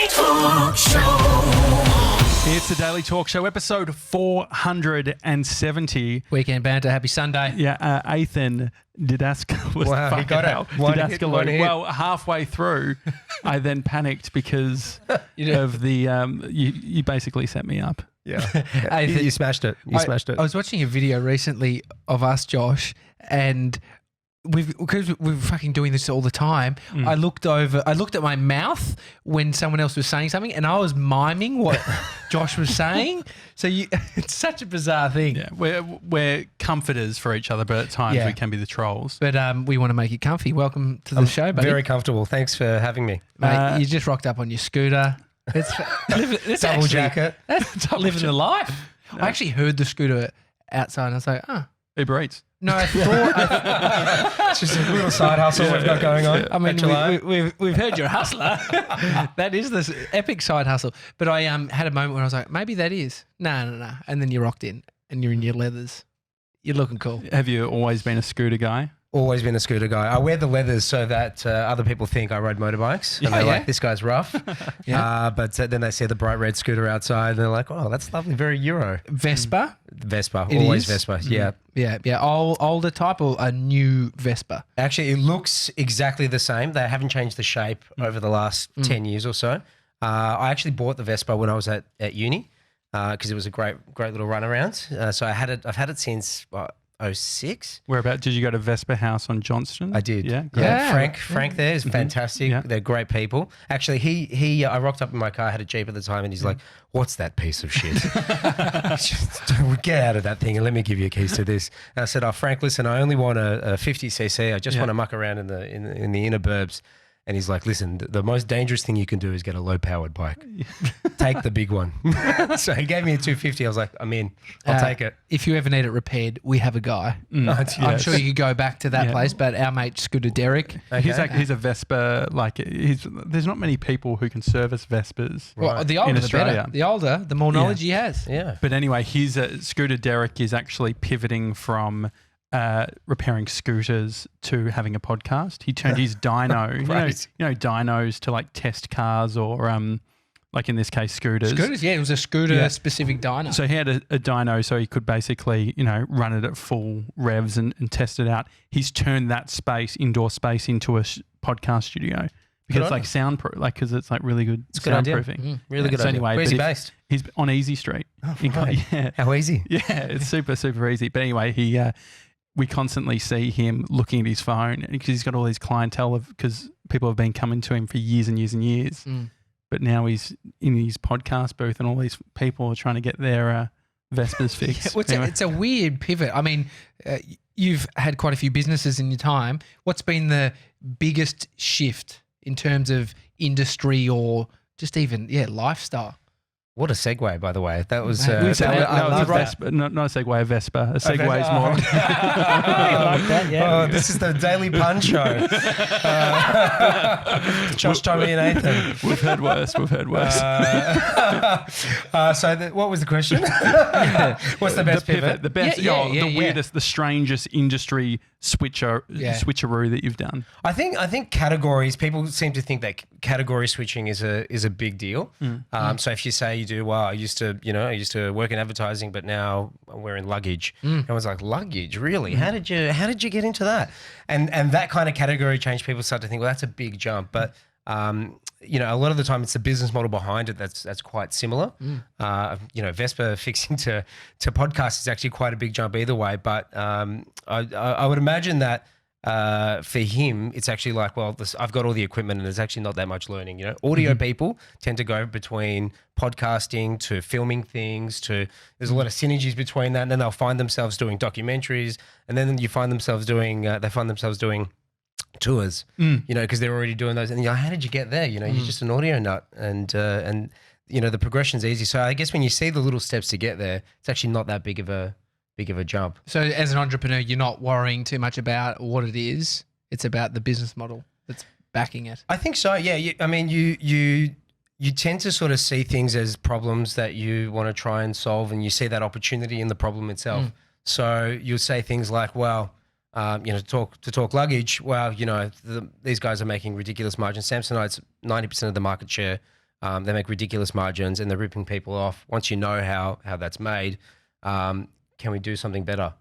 Daily Talk Show. It's the Daily Talk Show, episode 470. Weekend banter. Happy Sunday. Yeah, Athan Didaskalou. Wow, he got it. One hit. Well, halfway through, I then panicked because of the you basically set me up. Yeah, you smashed it. You smashed it. I was watching a video recently of us, Josh, and because we're fucking doing this all the time, I looked at my mouth when someone else was saying something, and I was miming what Josh was saying. So it's such a bizarre thing. Yeah, we're comforters for each other, but at times we can be the trolls. But we want to make you comfy. Welcome to the show, buddy. Very comfortable. Thanks for having me. Mate, you just rocked up on your scooter. It's Double jacket. That's living the life. No. I actually heard the scooter outside, and I was like, Uber Eats. No, I thought it's just a little side hustle we've got going on. I mean, we've heard you're a hustler. That is this epic side hustle. But I had a moment when I was like, maybe that is. No. And then you rocked in, and you're in your leathers. You're looking cool. Have you always been a scooter guy? Always been a scooter guy. I wear the leathers so that other people think I ride motorbikes. And they're like, this guy's rough. But then they see the bright red scooter outside and they're like, oh, that's lovely. Very Euro. Vespa? Vespa. It always is? Vespa. Yeah. Yeah. Older type or a new Vespa? Actually, it looks exactly the same. They haven't changed the shape over the last 10 years or so. I actually bought the Vespa when I was at uni because it was a great little run around. So I've had it since 06. Whereabout did you go to Vespa House on Johnston? I did. Yeah. Great. Yeah. Frank there is fantastic. Yeah. They're great people. Actually, he I rocked up in my car, I had a Jeep at the time, and he's like, what's that piece of shit? Get out of that thing and let me give you keys to this. And I said, Frank, listen, I only want a 50cc. I just want to muck around in the inner burbs. And he's like, listen, the most dangerous thing you can do is get a low-powered bike. Take the big one. So he gave me a 250. I was like, I'm in. I'll take it. If you ever need it repaired, we have a guy. I'm sure you could go back to that place, but our mate Scooter Derek. Okay. He's a Vespa. There's not many people who can service Vespas well, the older, in the Australia. better. The older, the more knowledge he has. Yeah. But anyway, Scooter Derek is actually pivoting from repairing scooters to having a podcast. He turned his dyno, right. you know, dynos to like test cars or like in this case scooters. Scooters, yeah, it was a scooter specific dyno. So he had a dyno so he could basically, run it at full revs and test it out. He's turned that indoor space into a podcast studio because it's like soundproof, because it's like really good soundproofing. Really good so idea. anyway, where's he based? He's on Easy Street. Oh, right. How easy? Yeah, it's super, super easy. But anyway, we constantly see him looking at his phone because he's got all these clientele because people have been coming to him for years and years and years. But now he's in his podcast booth and all these people are trying to get their Vespas fixed. It's a weird pivot. I mean, you've had quite a few businesses in your time. What's been the biggest shift in terms of industry or just even, lifestyle? What a segue, by the way. That was I love Vespa. Not a segue, a Vespa. A segue is more. I like that, yeah. Oh, this is the Daily Pun Show. Josh, Tommy, and Athan. We've heard worse. What was the question? What's the best pivot? The best, the weirdest, the strangest industry switcheroo that you've done. I think categories. People seem to think that category switching is a big deal. So if you say you do, well, I used to work in advertising, but now we're in luggage. Everyone's like, luggage, really? How did you get into that? And that kind of category change, people start to think, well, that's a big jump. But a lot of the time it's the business model behind it that's quite similar. Vespa fixing to podcasts is actually quite a big jump either way. But I would imagine that for him, it's actually like, well, I've got all the equipment and there's actually not that much learning. Audio people tend to go between podcasting to filming things there's a lot of synergies between that. And then they'll find themselves doing documentaries, and then you find themselves doing, tours, because they're already doing those. And you're like, how did you get there? You're just an audio nut, and the progression's easy. So I guess when you see the little steps to get there, it's actually not that big of a jump. So as an entrepreneur, you're not worrying too much about what it is. It's about the business model that's backing it. I think so. Yeah. You tend to sort of see things as problems that you want to try and solve, and you see that opportunity in the problem itself. So you'll say things like, well, to talk luggage, well, these guys are making ridiculous margins. Samsonite's 90% of the market share They make ridiculous margins and they're ripping people off. Once you know how that's made, can we do something better?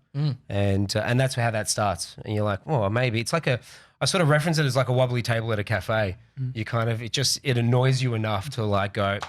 And that's how that starts. And you're like, well, maybe it's like I sort of reference it as like a wobbly table at a cafe. You kind of, it annoys you enough to like go,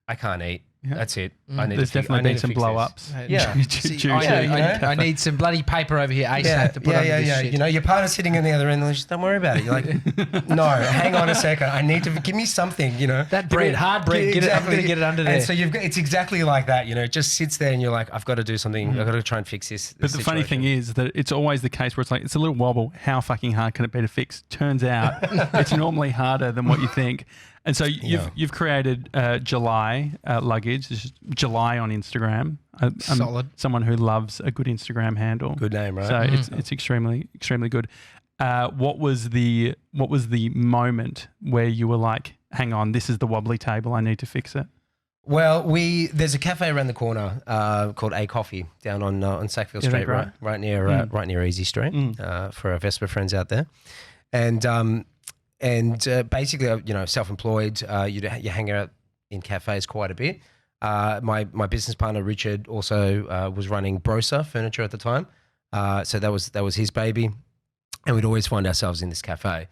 I can't eat. Yeah. That's it. There's definitely been some blow ups. Yeah. I need some bloody paper over here ASAP to put under this shit. You know, your partner's sitting on the other end and just don't worry about it. You're like, no, hang on a second. I need to give me something, you know. That bread, hard bread, I'm going to get it under there. And so it's exactly like that, you know, it just sits there and you're like, I've got to do something. I've got to try and fix this. But the funny thing is that it's always the case where it's like, it's a little wobble. How fucking hard can it be to fix? Turns out it's normally harder than what you think. And so you've created July Luggage. This is July on Instagram. Solid. Someone who loves a good Instagram handle. Good name, right? So it's extremely good. What was the moment where you were like, hang on, this is the wobbly table. I need to fix it. Well, there's a cafe around the corner called A Coffee down on Sackville Street, right near Easy Street for our Vespa friends out there, and basically, you know, self-employed, you hang out in cafes quite a bit. My business partner Richard also was running Brosa Furniture at the time, so that was his baby, and we'd always find ourselves in this cafe.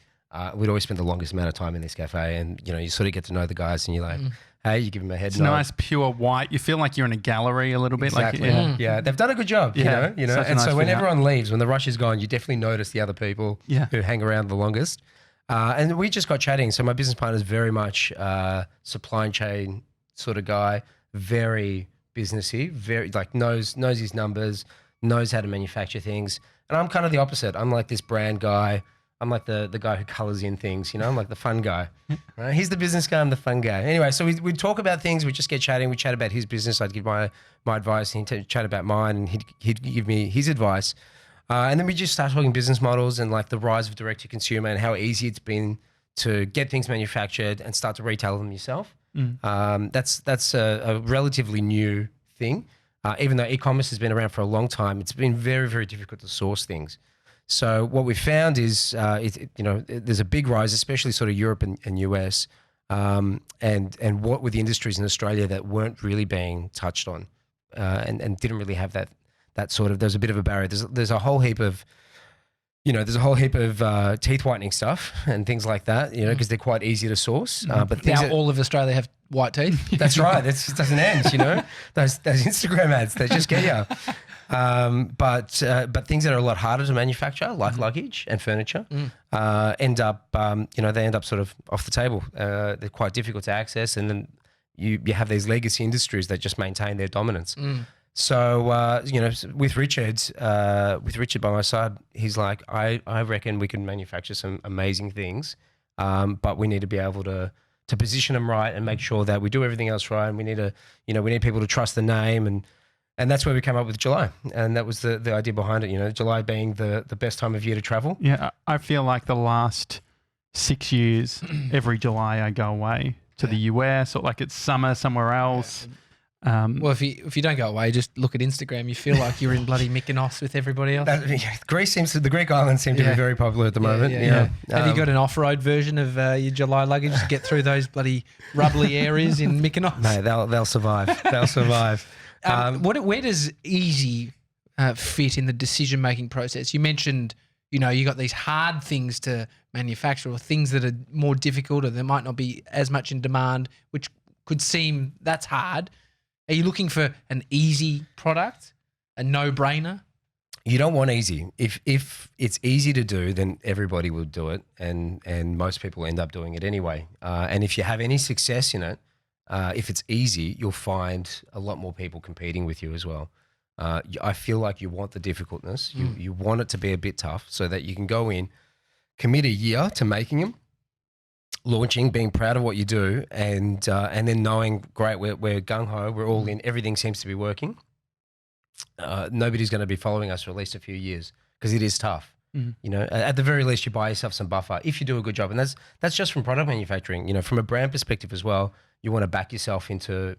We'd always spend the longest amount of time in this cafe, and you know, you sort of get to know the guys, and you're like, hey, you give them a head nod. It's nice, pure white. You feel like you're in a gallery a little bit. Exactly. Like, yeah, they've done a good job. Yeah, you know. And so when everyone leaves, when the rush is gone, you definitely notice the other people who hang around the longest. And we just got chatting. So my business partner is very much supply chain sort of guy, very businessy, very like knows his numbers, knows how to manufacture things. And I'm kind of the opposite. I'm like this brand guy. I'm like the guy who colors in things, you know. I'm like the fun guy. Right? He's the business guy. I'm the fun guy. Anyway, so we'd talk about things. We'd just get chatting. We'd chat about his business. I'd give my advice. And he'd chat about mine, and he'd give me his advice. And then we just start talking business models and like the rise of direct to consumer and how easy it's been to get things manufactured and start to retail them yourself. That's a relatively new thing. Even though e-commerce has been around for a long time, it's been very, very difficult to source things. So what we found is, there's a big rise, especially sort of Europe and US, and what were the industries in Australia that weren't really being touched on, and didn't really have that sort of, there's a bit of a barrier. There's a whole heap of, teeth whitening stuff and things like that, you know, because they're quite easy to source. But now all of Australia have white teeth. That's right. That just doesn't end, you know. Those Instagram ads, they just get you. But things that are a lot harder to manufacture, like luggage and furniture, end up, they end up sort of off the table. They're quite difficult to access, and then you have these legacy industries that just maintain their dominance. So, with Richard by my side, he's like, I reckon we can manufacture some amazing things, but we need to be able to position them right and make sure that we do everything else right. And we need people to trust the name, and that's where we came up with July. And that was the idea behind it, you know, July being the best time of year to travel. Yeah, I feel like the last 6 years, every July I go away to the US, or like it's summer somewhere else. Yeah. Well, if you don't go away, just look at Instagram. You feel like you're in bloody Mykonos with everybody else. The Greek islands seem to be very popular at the moment. Yeah. Have you got an off-road version of your July luggage to get through those bloody rubbly areas in Mykonos? No, they'll survive. They'll survive. Where does easy fit in the decision-making process? You mentioned, you got these hard things to manufacture, or things that are more difficult, or there might not be as much in demand, which could seem that's hard. Are you looking for an easy product, a no-brainer? You don't want easy. If it's easy to do, then everybody will do it, and most people end up doing it anyway. And if you have any success in it, if it's easy, you'll find a lot more people competing with you as well. I feel like you want the difficultness. You want it to be a bit tough so that you can go in, commit a year to making them, launching, being proud of what you do, and then knowing, great, we're gung-ho, we're all in, everything seems to be working. Nobody's going to be following us for at least a few years because it is tough. You know, at the very least, you buy yourself some buffer if you do a good job, and that's just from product manufacturing. You know, from a brand perspective as well, you want to back yourself into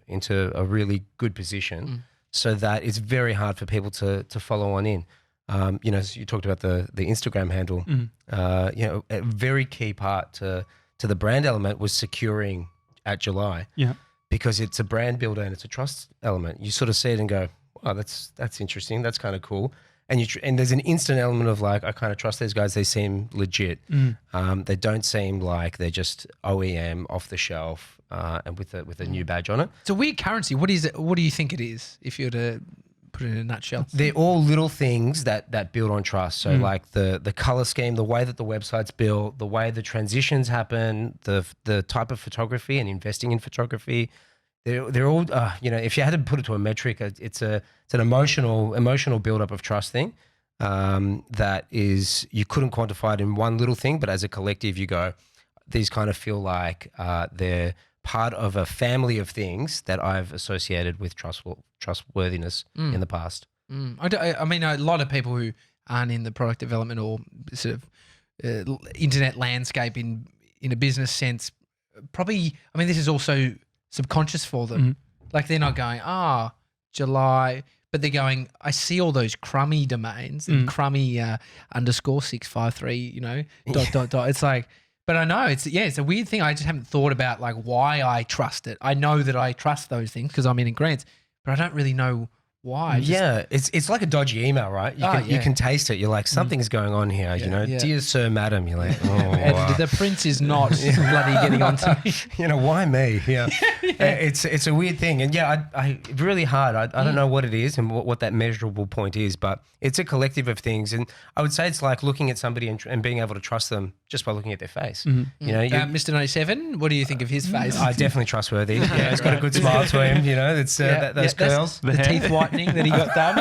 a really good position so that it's very hard for people to follow on in. So you talked about the Instagram handle. A very key part to the brand element was securing at July. Yeah. Because it's a brand builder and it's a trust element. You sort of see it and go, oh, that's interesting. That's kind of cool. And and there's an instant element of like, I kind of trust these guys. They seem legit. They don't seem like they're just OEM off the shelf and with a new badge on it. It's a weird currency. What is it? What do you think it is if you were to put it in a nutshell? They're all little things that build on trust. So like the color scheme, the way that the website's built, the way the transitions happen, the type of photography and investing in photography. They're all, if you had to put it to a metric, it's an emotional buildup of trust thing that is, you couldn't quantify it in one little thing, but as a collective, you go, these kind of feel like they're part of a family of things that I've associated with trustworthiness in the past. I mean, a lot of people who aren't in the product development or sort of internet landscape in a business sense, probably, I mean, this is also subconscious for them. Like they're not going, July, but they're going, I see all those crummy domains and crummy _653, dot. It's like, but I know it's a weird thing. I just haven't thought about like why I trust it. I know that I trust those things because I'm in grants, but I don't really know why. It's like a dodgy email, right? You can taste it. You're like, something's going on here, Dear Sir, Madam. You're like, and the prince is not bloody getting on to me. Why me? Yeah. It's a weird thing. And I really hard. I don't know what it is and what that measurable point is, but it's a collective of things. And I would say it's like looking at somebody and being able to trust them just by looking at their face. Mr. 97, what do you think of his face? Definitely trustworthy. Yeah, he's got a good smile to him. It's those curls. The teeth whitening that he got done.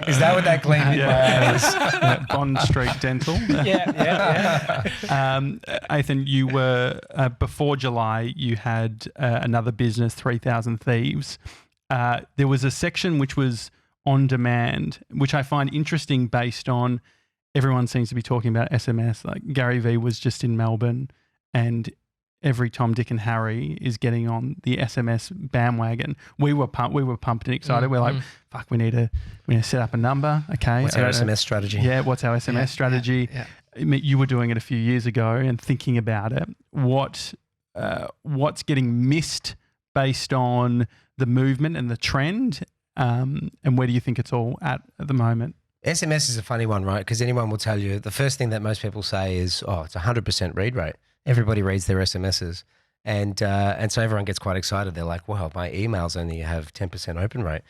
Is that what that gleam in my eyes? Bond Street Dental. Athan, you were before July. You had another business, 3,000 Thieves. There was a section which was on demand, which I find interesting based on everyone seems to be talking about SMS. Like Gary Vee was just in Melbourne, and every Tom, Dick, and Harry is getting on the SMS bandwagon. We were pumped and excited. We're like, fuck, we need to set up a number. Okay, what's our SMS strategy? Yeah, what's our SMS strategy? Yeah. I mean, you were doing it a few years ago and thinking about it. What's getting missed based on the movement and the trend, and where do you think it's all at the moment? SMS is a funny one, right? Because anyone will tell you the first thing that most people say is, it's 100% read rate. Everybody reads their SMSs. And so everyone gets quite excited. They're like, well, my emails only have 10% open rate.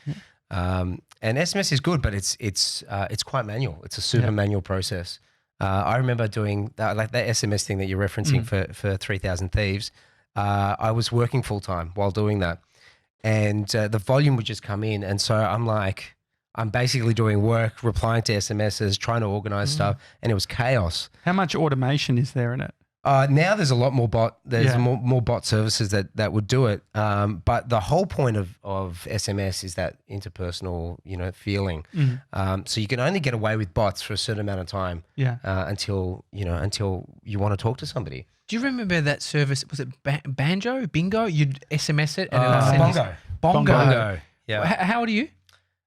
And SMS is good, but it's quite manual. It's a super manual process. I remember doing that SMS thing that you're referencing for 3,000 Thieves. I was working full time while doing that. And the volume would just come in. And so I'm basically doing work, replying to SMSs, trying to organize stuff, and it was chaos. How much automation is there in it? Now there's a lot more more bot services that would do it. But the whole point of SMS is that interpersonal, feeling. So you can only get away with bots for a certain amount of time. Until you want to talk to somebody. Do you remember that service? Was it Bingo? You'd SMS it and it would send Bongo. Yeah. How old are you?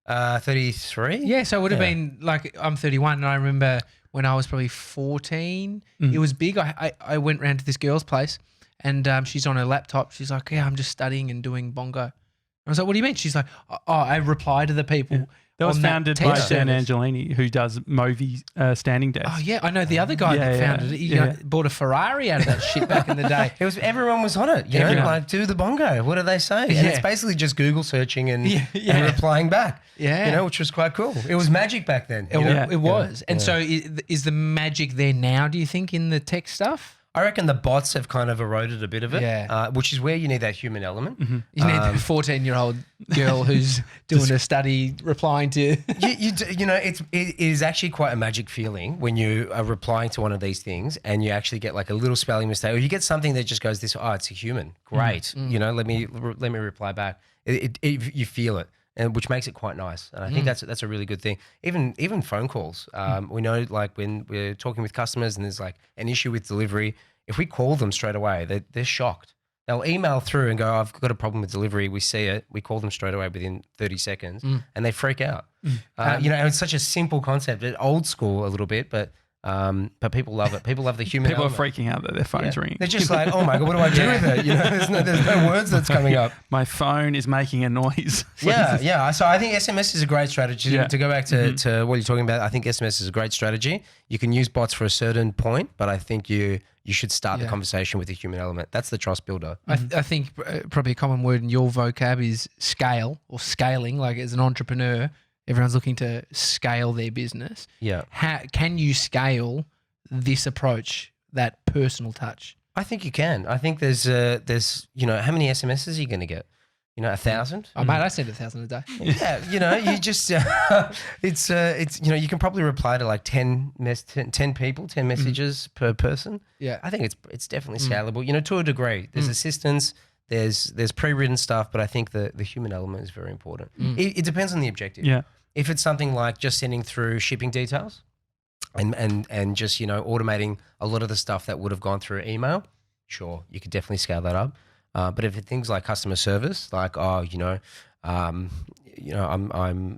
33. Yeah, so it would have been like, I'm 31, and I remember when I was probably 14, it was big. I went round to this girl's place, and she's on her laptop. She's like, I'm just studying and doing Bongo. I was like, what do you mean? She's like, I reply to the people. Yeah. That was founded by Dan Angelini, who does Movi standing desk. Oh, yeah. I know the other guy that founded it. He bought a Ferrari out of that shit back in the day. Everyone was on it. You know, like, do the Bongo. What do they say? And it's basically just Google searching and replying back. Yeah. Which was quite cool. It was magic back then. It was. And so is the magic there now, do you think, in the tech stuff? I reckon the bots have kind of eroded a bit of it, which is where you need that human element. You need the 14-year-old girl who's doing a study replying to. It is actually quite a magic feeling when you are replying to one of these things and you actually get like a little spelling mistake, or you get something that just goes it's a human. Great. Let me reply back. You feel it. And which makes it quite nice. And I think that's a really good thing. Even phone calls. We know, like, when we're talking with customers and there's like an issue with delivery, if we call them straight away, they're shocked. They'll email through and go, I've got a problem with delivery. We see it. We call them straight away within 30 seconds and they freak out. And it's such a simple concept. It's old school a little bit, but But people love it. People love the human People are element. freaking out that their phone's ringing. They're just like, oh my God, what do I do with it? You know, there's no words that's coming up. My phone is making a noise. Yeah. So I think SMS is a great strategy. Yeah. To go back to what you're talking about, I think SMS is a great strategy. You can use bots for a certain point, but I think you should start the conversation with the human element. That's the trust builder. I think probably a common word in your vocab is scale or scaling. Like as an entrepreneur, everyone's looking to scale their business. Yeah. How can you scale this approach, that personal touch? I think you can. I think there's how many SMSs are you going to get? 1,000? Oh, mate, I send 1,000 a day. Yeah, you just it's you can probably reply to like 10 people, 10 messages per person. Yeah. I think it's definitely scalable. To a degree. There's assistance, there's pre-written stuff, but I think the human element is very important. It depends on the objective. Yeah. If it's something like just sending through shipping details and just automating a lot of the stuff that would have gone through email, sure, you could definitely scale that up. But if it's things like customer service, like there's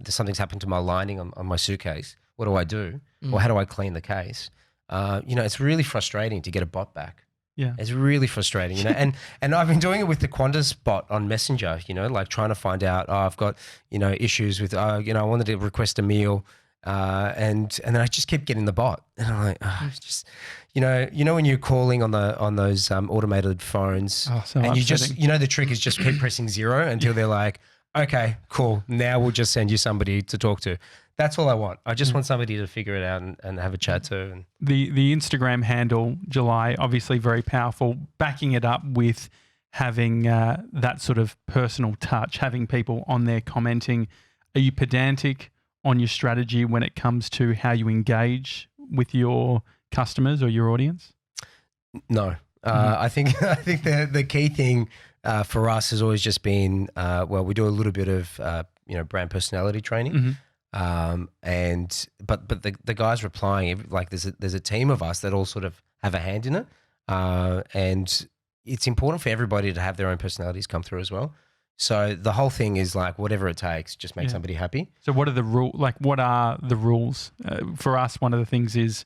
something's happened to my lining on my suitcase. What do I do? Or how do I clean the case? It's really frustrating to get a bot back. Yeah. It's really frustrating, and I've been doing it with the Qantas bot on Messenger, like trying to find out, I've got, issues with, I wanted to request a meal, and then I just kept getting the bot, and I'm like, it's just, when you're calling on those automated phones, and you just, the trick is just keep pressing 0 until they're like, okay, cool, now we'll just send you somebody to talk to. That's all I want. I just want somebody to figure it out and have a chat to. And the Instagram handle, July, obviously very powerful, backing it up with having that sort of personal touch, having people on there commenting. Are you pedantic on your strategy when it comes to how you engage with your customers or your audience? No. I think the key thing for us has always just been, we do a little bit of, brand personality training. But the guys replying, like there's a team of us that all sort of have a hand in it, and it's important for everybody to have their own personalities come through as well. So the whole thing is like whatever it takes, just make somebody happy. So what are the what are the rules for us? One of the things is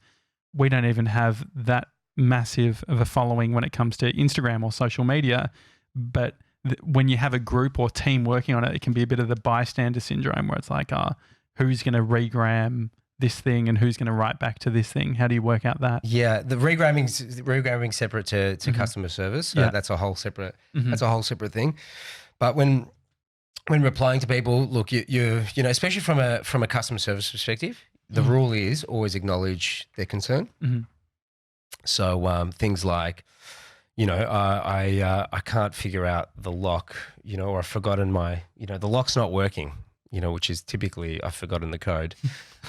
we don't even have that massive of a following when it comes to Instagram or social media, but when you have a group or team working on it, it can be a bit of the bystander syndrome where it's like, who's going to regram this thing and who's going to write back to this thing? How do you work out that? Yeah, the regramming separate to customer service. So that's a whole separate thing. But when replying to people, look, you especially from a customer service perspective, the rule is always acknowledge their concern. So things like, I can't figure out the lock, or I've forgotten the lock's not working. Which is typically I've forgotten the code,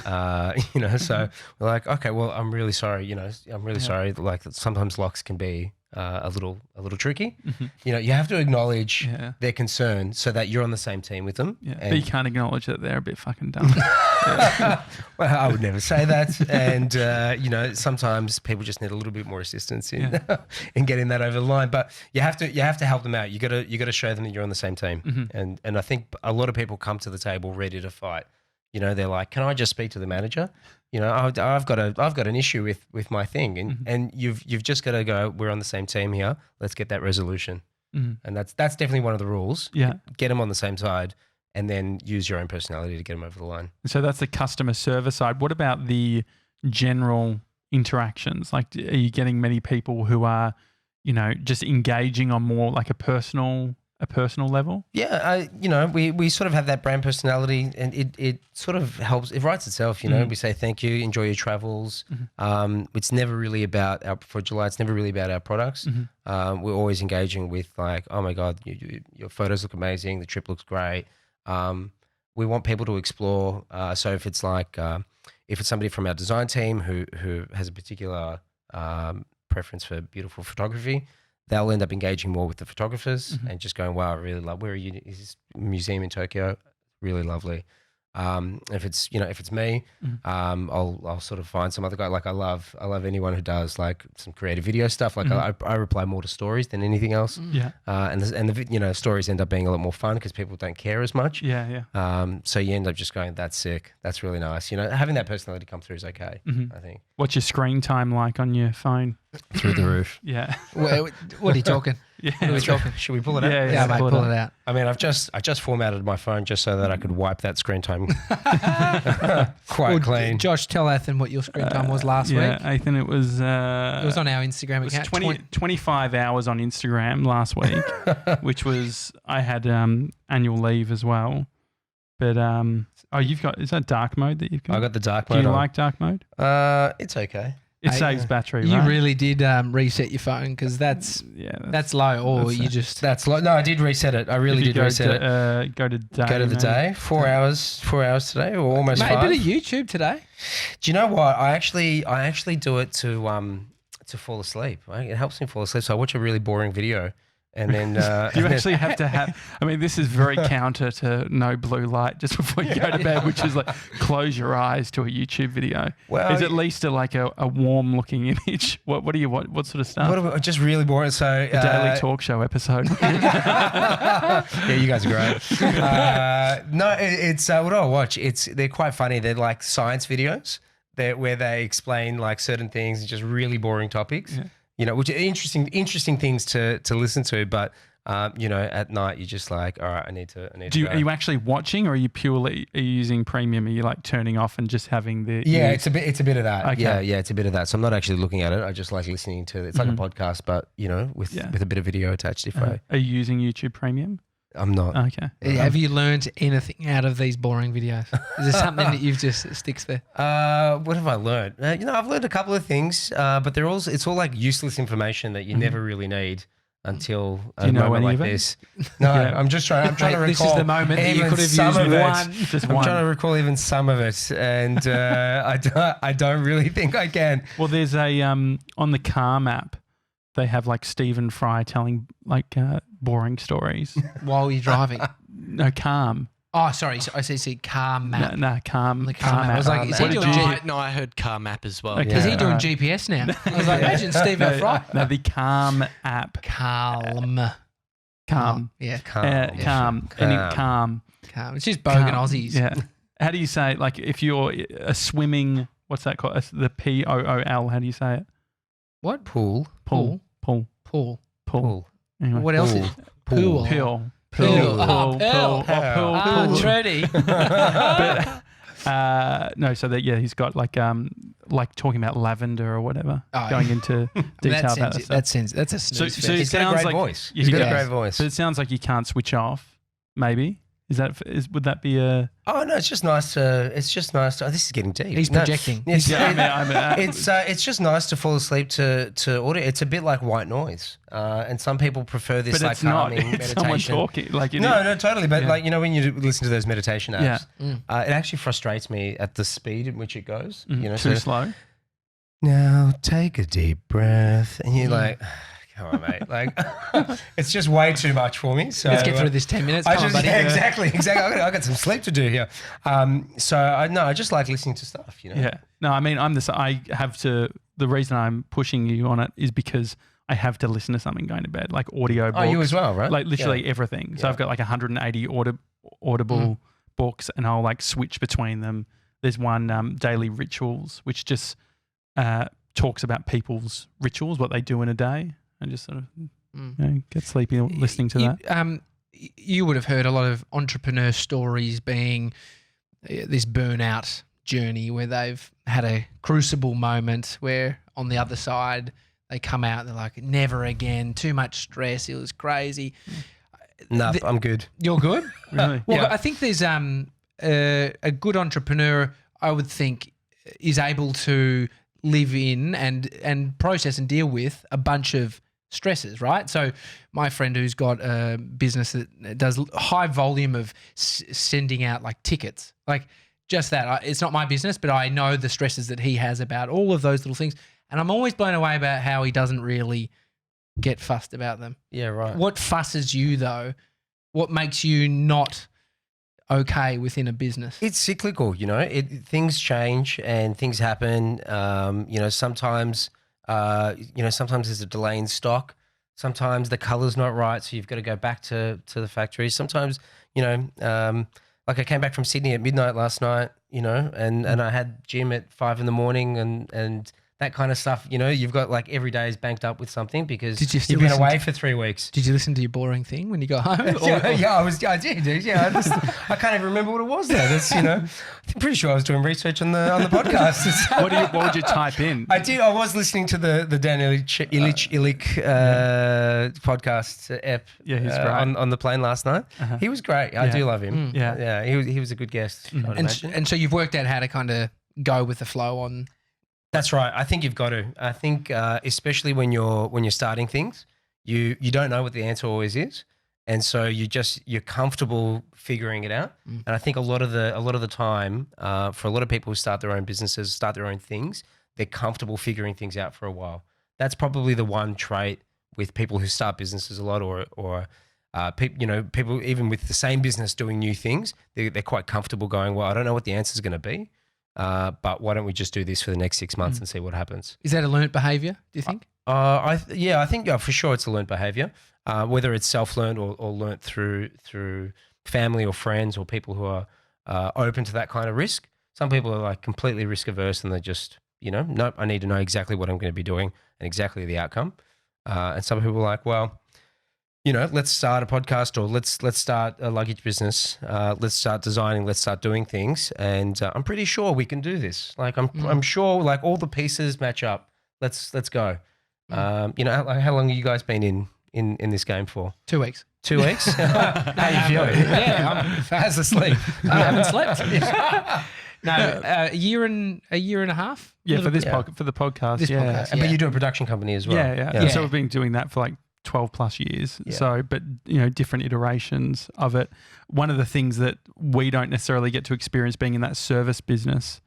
so we're like, okay, well, I'm really sorry, I'm really sorry. Like sometimes locks can be a little tricky. You have to acknowledge their concern so that you're on the same team with them. Yeah. But you can't acknowledge that they're a bit fucking dumb. Well, I would never say that. And, sometimes people just need a little bit more assistance in getting that over the line, but you have to help them out. You got to show them that you're on the same team. And I think a lot of people come to the table ready to fight. They're like, can I just speak to the manager? I've got an issue with my thing, and you've just got to go, we're on the same team here. Let's get that resolution. And that's definitely one of the rules. Yeah. Get them on the same side, and then use your own personality to get them over the line. So that's the customer service side. What about the general interactions? Like, are you getting many people who are, just engaging on more like a personal level? Yeah, we sort of have that brand personality, and it sort of helps. It writes itself, We say thank you, enjoy your travels. It's never really about for July. It's never really about our products. We're always engaging with like, oh my God, your photos look amazing. The trip looks great. We want people to explore. So if it's like if it's somebody from our design team who has a particular preference for beautiful photography, they'll end up engaging more with the photographers and just going, wow, I really love, where are you? Is this museum in Tokyo? Really lovely. If it's me, I'll sort of find some other guy. Like I love anyone who does like some creative video stuff. Like I reply more to stories than anything else. Yeah. And the stories end up being a lot more fun because people don't care as much. Yeah. So you end up just going, that's sick. That's really nice. Having that personality come through is okay. I think. What's your screen time like on your phone? Through the roof. Yeah. What are you talking? Yeah. What are we talking? Should we pull it out? Yeah, mate, pull it out. I mean, I just formatted my phone just so that I could wipe that screen time quite clean. Josh, tell Athan what your screen time was last week. Yeah, Athan, it was on our Instagram it was account. 25 hours on Instagram last week, which was, I had annual leave as well. But is that dark mode that you've got? I got the dark Do mode. you on. like dark mode? It's okay. It saves battery, You right? really did reset your phone because that's low, or you just That's no, I did reset it. I really did reset it. Go to day. Go to the day. 4 hours today, or almost mate, 5. a bit of YouTube today. Do you know what? I actually do it to fall asleep. It helps me fall asleep. So I watch a really boring video. And then you actually have to have. I mean, this is very counter to no blue light just before you go to bed, which is like close your eyes to a YouTube video. Well, is at least a warm looking image. What sort of stuff? Just really boring. So The daily talk show episode. Yeah, you guys are great. No, it's what do I watch? They're quite funny. They're like science videos where they explain like certain things, just really boring topics. Yeah. Which are interesting things to listen to, but at night you're just like, all right, I need to go. Are you actually watching, or are you using premium? Are you like turning off and just having the? Yeah, it's a bit of that. Okay. Yeah, it's a bit of that. So I'm not actually looking at it. I just like listening to it. It's like a podcast, but with a bit of video attached. Are you using YouTube Premium? I'm not. Okay. Have you learned anything out of these boring videos? Is there something that you've just sticks there? What have I learned? I've learned a couple of things, but it's all like useless information that you never really need until a moment like this. No, Yeah. I'm trying to recall. This is the moment that you could have used one. Just I'm one. trying to recall even some of it, and I don't really think I can. Well, there's a on the Calm app, they have like Stephen Fry telling like boring stories. While you're driving. No, Calm. Oh, sorry. So I said car map. No, Calm. The Calm car map. I was app. like, is he What did doing you- No, I heard car map as well. Okay. Is he Yeah, doing alright. GPS now? I was like, imagine Steve Fry. No, the Calm app. Calm. Calm. Yeah. Calm. Any calm. Calm. It's just bogan Calm. Aussies. Yeah. How do you say it? Like if you're a swimming, what's that called? The POOL. How do you say it? What? Pool. Pool. Pool. Anyway. What else is Pool. Pool. Pool. Pool. Oh, Pool. Pearl. Pool. Ah, Pool. Trudy. But no, so that he's got like talking about lavender or whatever, Oh, going into detail about that stuff. That's a snooze So fest. it He's got a sounds great like- voice. Yeah, He's got he a does. great voice. So it sounds like you can't switch off. Maybe would that be a? Oh no, it's just nice to. This is getting deep. He's No, projecting. It's, Yeah, it's just nice to fall asleep to audio. It's a bit like white noise, and some people prefer this but like it's not. calming It's someone meditation. talking. Like No, totally. But Yeah. like when you listen to those meditation apps, Yeah. it actually frustrates me at the speed in which it goes. too So slow. now take a deep breath, and you're like, come on, mate. Like, it's just way too much for me. So Let's get through this 10 minutes. Come on, buddy. exactly. I got some sleep to do here. So I just like listening to stuff. Yeah. No, I mean I have to. The reason I'm pushing you on it is because I have to listen to something going to bed, like audio books. Oh, you as well, right? Like literally Yeah. everything. So Yeah. I've got like 180 audible books, and I'll like switch between them. There's one daily rituals, which just talks about people's rituals, what they do in a day, and just sort of get sleepy listening to that. You would have heard a lot of entrepreneur stories being this burnout journey where they've had a crucible moment where on the other side they come out, they're like, never again, too much stress, it was crazy. No, I'm good. You're good? Really? Well, Yeah. I think there's a good entrepreneur, I would think, is able to live in and process and deal with a bunch of stresses, right? So my friend who's got a business that does high volume of sending out like tickets, like just that. It's not my business, but I know the stresses that he has about all of those little things. And I'm always blown away about how he doesn't really get fussed about them. Yeah, right. What fusses you though? What makes you not okay within a business? It's cyclical, things change and things happen. Sometimes there's a delay in stock. Sometimes the color's not right, so you've got to go back to the factory. Sometimes, like I came back from Sydney at midnight last night, and I had gym at 5 a.m. and that kind of stuff. You've got like every day is banked up with something because you've been away for 3 weeks. Did you listen to your boring thing when you got home? I did, dude. Yeah, I can't even remember what it was there. That's I'm pretty sure I was doing research on the podcast. What would you type in? I did. I was listening to the Dan Illich podcast ep. Yeah, he's great. On the plane last night. Uh-huh. He was great. I do love him. Yeah. He was a good guest. And so you've worked out how to kind of go with the flow on. That's right. I think you've got to. I think especially when you're starting things, you don't know what the answer always is, and so you're comfortable figuring it out. And I think a lot of the time, for a lot of people who start their own businesses, start their own things, they're comfortable figuring things out for a while. That's probably the one trait with people who start businesses a lot, or people even with the same business doing new things, they're quite comfortable going, well, I don't know what the answer is going to be. But why don't we just do this for the next 6 months and see what happens? Is that a learnt behaviour, do you think? I think for sure it's a learnt behaviour, whether it's self-learned or learnt through family or friends or people who are open to that kind of risk. Some people are like completely risk averse and they're just, nope, I need to know exactly what I'm going to be doing and exactly the outcome. And some people are like, well, let's start a podcast or let's start a luggage business. Let's start designing. Let's start doing things. And I'm pretty sure we can do this. Like I'm sure like all the pieces match up. Let's go. How long have you guys been in this game for? 2 weeks. 2 weeks? How you feeling? Yeah, I'm fast asleep. I haven't slept. No, a year and a half. Yeah, for the podcast. Podcast, But you do a production company as well. Yeah. So we've been doing that for like 12 plus years. Yeah. So, but different iterations of it. One of the things that we don't necessarily get to experience being in that service business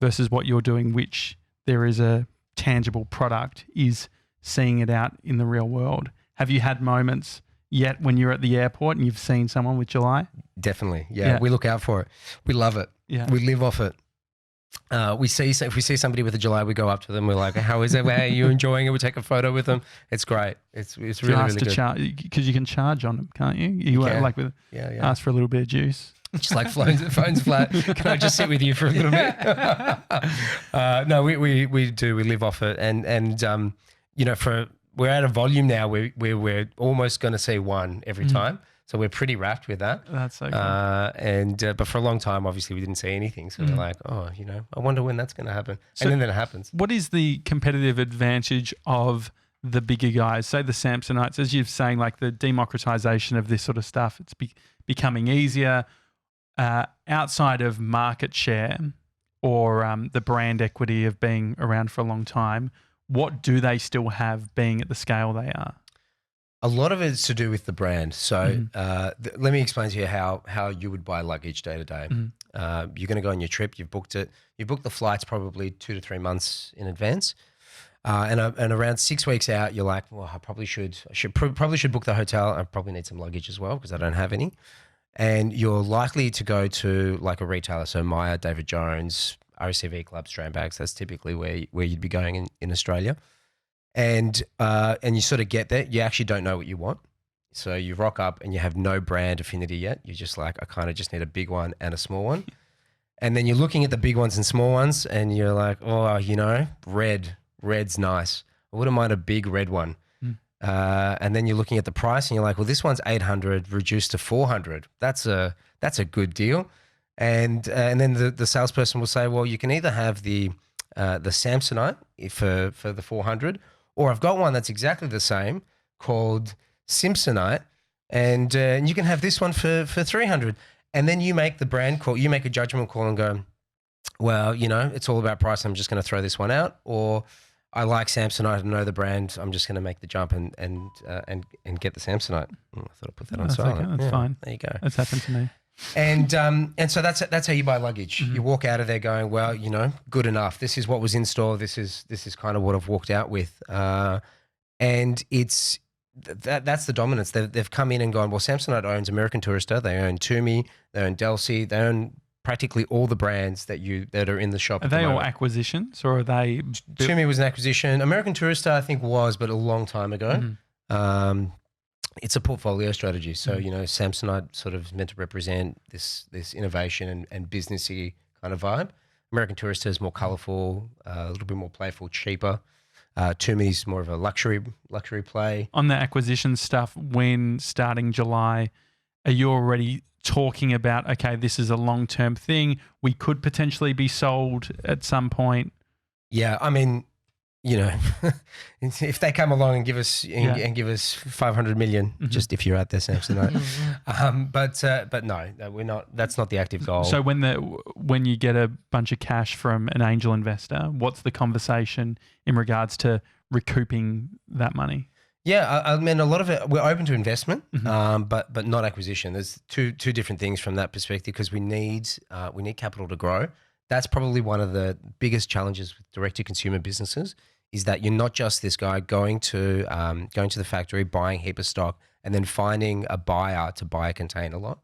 versus what you're doing, which there is a tangible product, is seeing it out in the real world. Have you had moments yet when you're at the airport and you've seen someone with July? Definitely. Yeah. We look out for it. We love it. Yeah. We live off it. If we see somebody with a July, we go up to them. We're like, "How is it? How are you enjoying it?" We take a photo with them. It's great. It's really good. Because you can charge on them, can't you? You can. like with ask for a little bit of juice. Just like phone's flat. Can I just sit with you for a little bit? No, we do. We live off it, and we're at a volume now where we're almost going to see one every time. So we're pretty wrapped with that. That's so cool. But for a long time, obviously, we didn't see anything. So we're like, I wonder when that's going to happen. So and then it happens. What is the competitive advantage of the bigger guys, say the Samsonites, as you're saying, like the democratization of this sort of stuff? It's becoming easier outside of market share or the brand equity of being around for a long time. What do they still have being at the scale they are? A lot of it's to do with the brand. So let me explain to you how you would buy luggage day to day. You're going to go on your trip. You've booked it. You booked the flights probably 2 to 3 months in advance. And around 6 weeks out, you're like, well, I probably should book the hotel. I probably need some luggage as well because I don't have any. And you're likely to go to like a retailer. So Myer, David Jones, RACV Club, Australian Bags. That's typically where you'd be going in Australia. And you sort of get there. You actually don't know what you want. So you rock up and you have no brand affinity yet. You're just like, I kind of just need a big one and a small one. And then you're looking at the big ones and small ones and you're like, oh, red's nice. I wouldn't mind a big red one. And then you're looking at the price and you're like, well, this one's 800 reduced to 400. That's a good deal. And then the salesperson will say, well, you can either have the Samsonite for the 400, or I've got one that's exactly the same called Simpsonite, and you can have this one for 300. And then you make the brand call, you make a judgment call and go, well, it's all about price. I'm just going to throw this one out, or I like Samsonite and know the brand. I'm just going to make the jump and get the Samsonite. I thought I'd put that on silent. Okay, that's fine. There you go. That's happened to me. And so that's how you buy luggage. You walk out of there going, well, good enough. This is what was in store. This is kind of what I've walked out with. And it's that's the dominance. They've come in and gone, well, Samsonite owns American Tourister, they own Tumi, they own Delsey, they own practically all the brands that are in the shop. Are they all acquisitions or are they? Tumi was an acquisition. American Tourister, I think, was, but a long time ago. Mm-hmm. It's a portfolio strategy. So, Samsonite sort of meant to represent this innovation and businessy kind of vibe. American Tourister is more colourful, a little bit more playful, cheaper. Tumi's more of a luxury play. On the acquisition stuff, when starting July, are you already talking about, okay, this is a long-term thing, we could potentially be sold at some point? Yeah, I mean, if they come along and give us and give us 500 million, just if you're out there, Samsonite. But no, we're not. That's not the active goal. So when you get a bunch of cash from an angel investor, what's the conversation in regards to recouping that money? Yeah, I mean, a lot of it, we're open to investment, but not acquisition. There's two different things from that perspective because we need capital to grow. That's probably one of the biggest challenges with direct-to-consumer businesses is that you're not just this guy going to the factory, buying a heap of stock, and then finding a buyer to buy a container lot.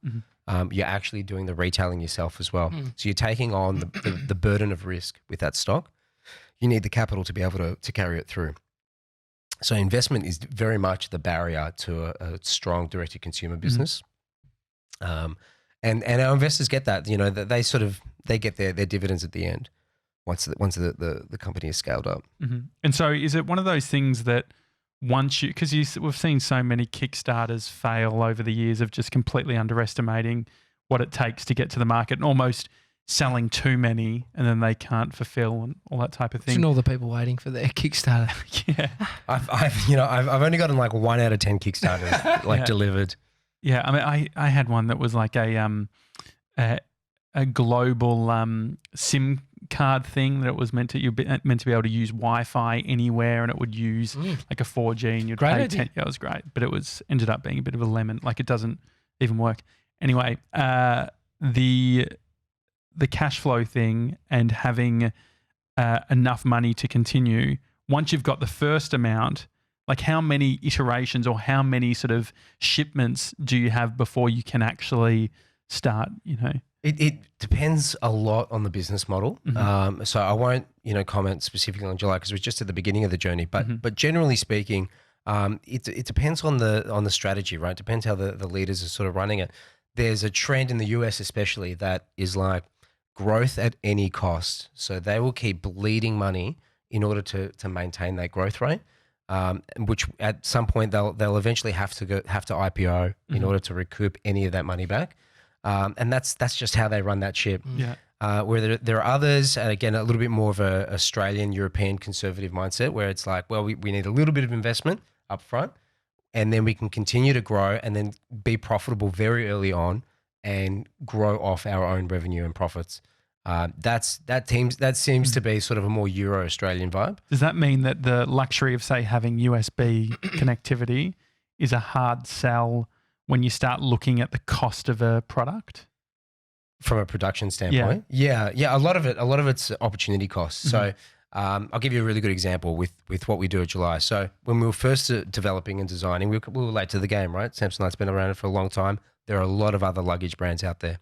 You're actually doing the retailing yourself as well. So you're taking on the burden of risk with that stock. You need the capital to be able to carry it through. So investment is very much the barrier to a strong direct-to-consumer business. And our investors get that, that they get their dividends at the end once the company is scaled up. And so is it one of those things that because we've seen so many Kickstarters fail over the years of just completely underestimating what it takes to get to the market and almost selling too many and then they can't fulfill and all that type of thing. And all the people waiting for their Kickstarter. Yeah. I've only gotten like 1 out of 10 Kickstarters delivered. Yeah. I mean, I had one that was like a global SIM card thing that it was meant to be able to use Wi-Fi anywhere and it would use like a 4G and you'd pay 10. Yeah, it was great, but it ended up being a bit of a lemon. Like it doesn't even work. Anyway, the cash flow thing and having enough money to continue, once you've got the first amount, like how many iterations or how many sort of shipments do you have before you can actually start, It depends a lot on the business model. So I won't, comment specifically on July because we're just at the beginning of the journey. But generally speaking, it depends on the strategy, right? It depends how the leaders are sort of running it. There's a trend in the US especially that is like growth at any cost. So they will keep bleeding money in order to maintain that growth rate, which at some point they'll eventually have to IPO in order to recoup any of that money back. And that's just how they run that ship. Yeah. Where there are others, and again, a little bit more of a Australian, European conservative mindset where it's like, well, we need a little bit of investment up front and then we can continue to grow and then be profitable very early on and grow off our own revenue and profits. That seems to be sort of a more Euro-Australian vibe. Does that mean that the luxury of, say, having USB connectivity is a hard sell when you start looking at the cost of a product? From a production standpoint? Yeah. A lot of it's opportunity costs. So I'll give you a really good example with what we do at July. So when we were first developing and designing, we were late to the game, right? Samsonite's been around for a long time. There are a lot of other luggage brands out there.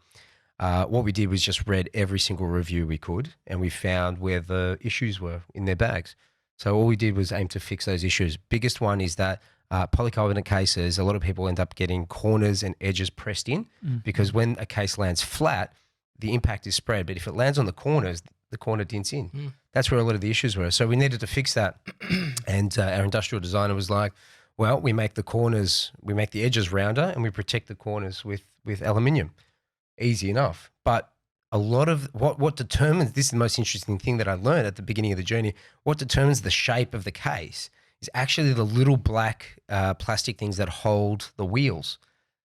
What we did was just read every single review we could and we found where the issues were in their bags. So all we did was aim to fix those issues. Biggest one is that polycarbonate cases, a lot of people end up getting corners and edges pressed in because when a case lands flat, the impact is spread. But if it lands on the corners, the corner dints in. That's where a lot of the issues were. So we needed to fix that. And our industrial designer was like, well, we make the edges rounder and we protect the corners with aluminium. Easy enough. But a lot of what determines, this is the most interesting thing that I learned at the beginning of the journey, what determines the shape of the case is actually the little black plastic things that hold the wheels.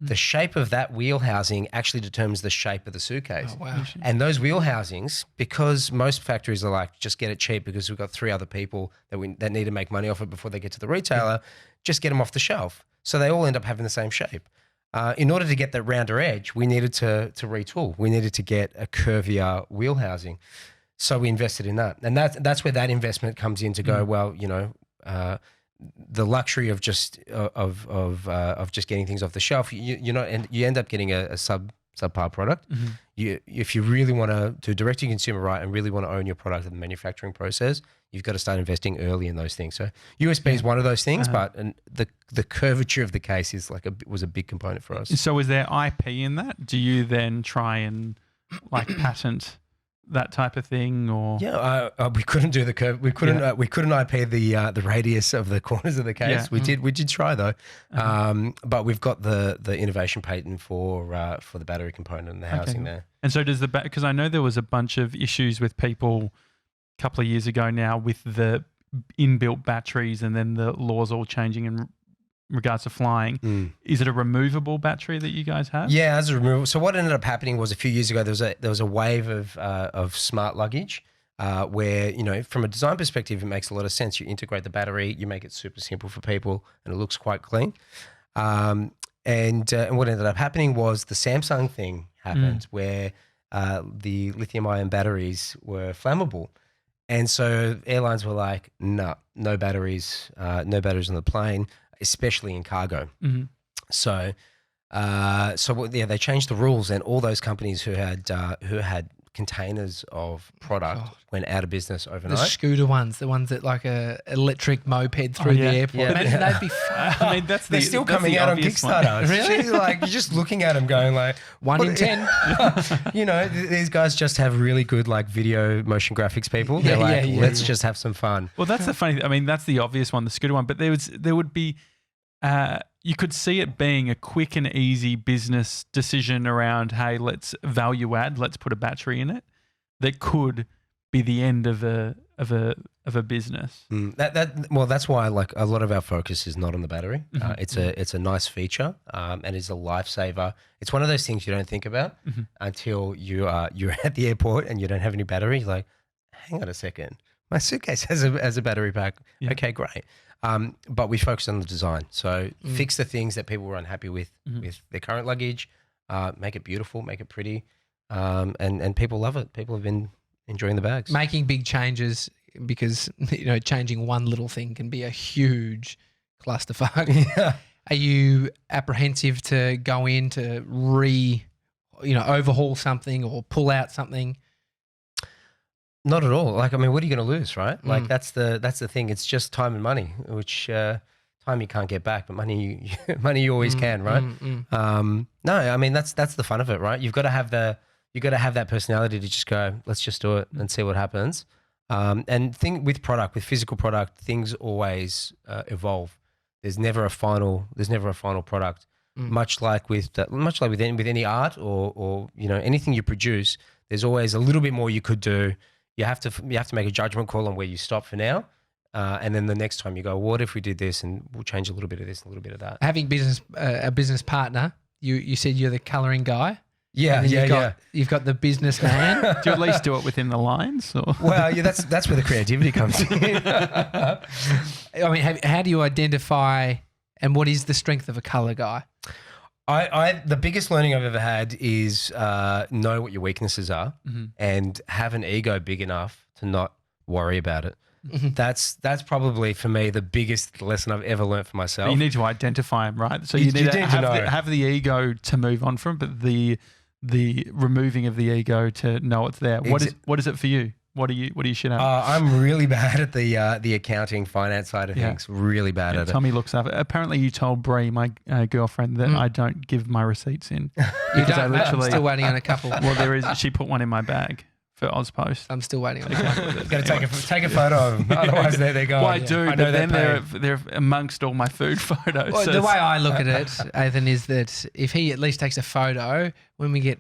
The shape of that wheel housing actually determines the shape of the suitcase. Oh, wow. And those wheel housings, because most factories are like, just get it cheap because we've got 3 other people that need to make money off it before they get to the retailer, just get them off the shelf. So they all end up having the same shape. In order to get that rounder edge, we needed to retool. We needed to get a curvier wheel housing. So we invested in that. And that's where that investment comes in to go, well, the luxury of just just getting things off the shelf. You're not, and you end up getting a subpar product. If you really want to do direct to consumer right and really want to own your product and the manufacturing process, you've got to start investing early in those things. So USB is one of those things, but the curvature of the case is was a big component for us. So is there IP in that? Do you then try and patent that type of thing, or we couldn't do the curve. We couldn't IP the radius of the corners of the case. Yeah. We did try though, but we've got the innovation patent for the battery component and the housing there. And so does because I know there was a bunch of issues with people a couple of years ago now with the inbuilt batteries, and then the laws all changing in regards to flying. Is it a removable battery that you guys have? Yeah, as a removable. So what ended up happening was a few years ago there was a wave of smart luggage where, from a design perspective, it makes a lot of sense. You integrate the battery, you make it super simple for people, and it looks quite clean. And what ended up happening was the Samsung thing happened where the lithium-ion batteries were flammable. And so airlines were like, no batteries on the plane, especially in cargo. So they changed the rules, and all those companies who had containers of product went out of business overnight. The scooter ones, the ones that like a electric moped through the airport. Imagine they'd be fun. I mean, they're still coming out on Kickstarter. Really? You're just looking at them going like 1 in 10. These guys just have really good video motion graphics people. They're let's just have some fun. Well, that's the funny. I mean, that's the obvious one, the scooter one. But there would be. You could see it being a quick and easy business decision around, hey, let's value add, let's put a battery in it. That could be the end of a business. That's why a lot of our focus is not on the battery. It's a nice feature and it's a lifesaver. It's one of those things you don't think about until you're at the airport and you don't have any battery. You're like, hang on a second, my suitcase has a battery pack. Yeah. Okay, great. But we focus on the design. So fix the things that people were unhappy with their current luggage, make it beautiful, make it pretty, and people love it. People have been enjoying the bags. Making big changes, because changing one little thing can be a huge clusterfuck. Yeah. Are you apprehensive to go in to overhaul something or pull out something? Not at all. What are you going to lose, right? That's the thing. It's just time and money, which time you can't get back, but money you always can, right? No, I mean that's the fun of it, right? You've got to have that personality to just go, let's just do it and see what happens. And with physical product, things always evolve. There's never a final product. Much like with any art or anything you produce, there's always a little bit more you could do. You have to make a judgment call on where you stop for now, and then the next time you go, what if we did this and we'll change a little bit of this, and a little bit of that. Having a business partner, you said you're the colouring guy. Yeah, You've got the businessman. Do you at least do it within the lines? Or? Well, yeah, that's where the creativity comes in. I mean, how do you identify, and what is the strength of a colour guy? The biggest learning I've ever had is know what your weaknesses are and have an ego big enough to not worry about it. That's probably for me the biggest lesson I've ever learned for myself. But you need to identify them, right? So you need to have the ego to move on from, but the removing of the ego to know it's there. What is it for you? What do you shit at? I'm really bad at the accounting, finance side of things. Really bad at it. Tommy looks up. Apparently, you told Bree, my girlfriend, that I don't give my receipts in. You don't. I'm still waiting on a couple. Well, she put one in my bag for Ozpost. I'm still waiting on a couple. Got to take a photo of them. Otherwise, they're gone. Well, I do, but then they're amongst all my food photos. Well, the way I look at it, Athan, is that if he at least takes a photo when we get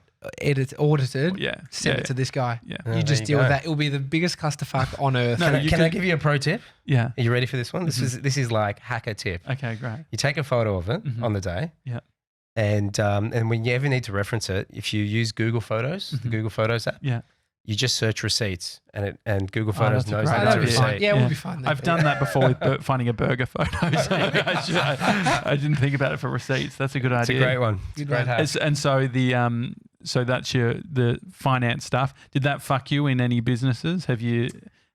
audited, send it to this guy. Yeah. You just deal with that. It will be the biggest clusterfuck on earth. Can I give you a pro tip? Yeah. Are you ready for this one? This is like hacker tip. Okay, great. You take a photo of it on the day. Yeah. And when you ever need to reference it, if you use Google Photos, the Google Photos app, you just search receipts and Google Photos knows that it's a receipt. Yeah, it will be fun. I've done that before with finding a burger photo. So I didn't think about it for receipts. That's a good idea. It's a great one. It's a great hack. And so so that's the finance stuff. Did that fuck you in any businesses? Have you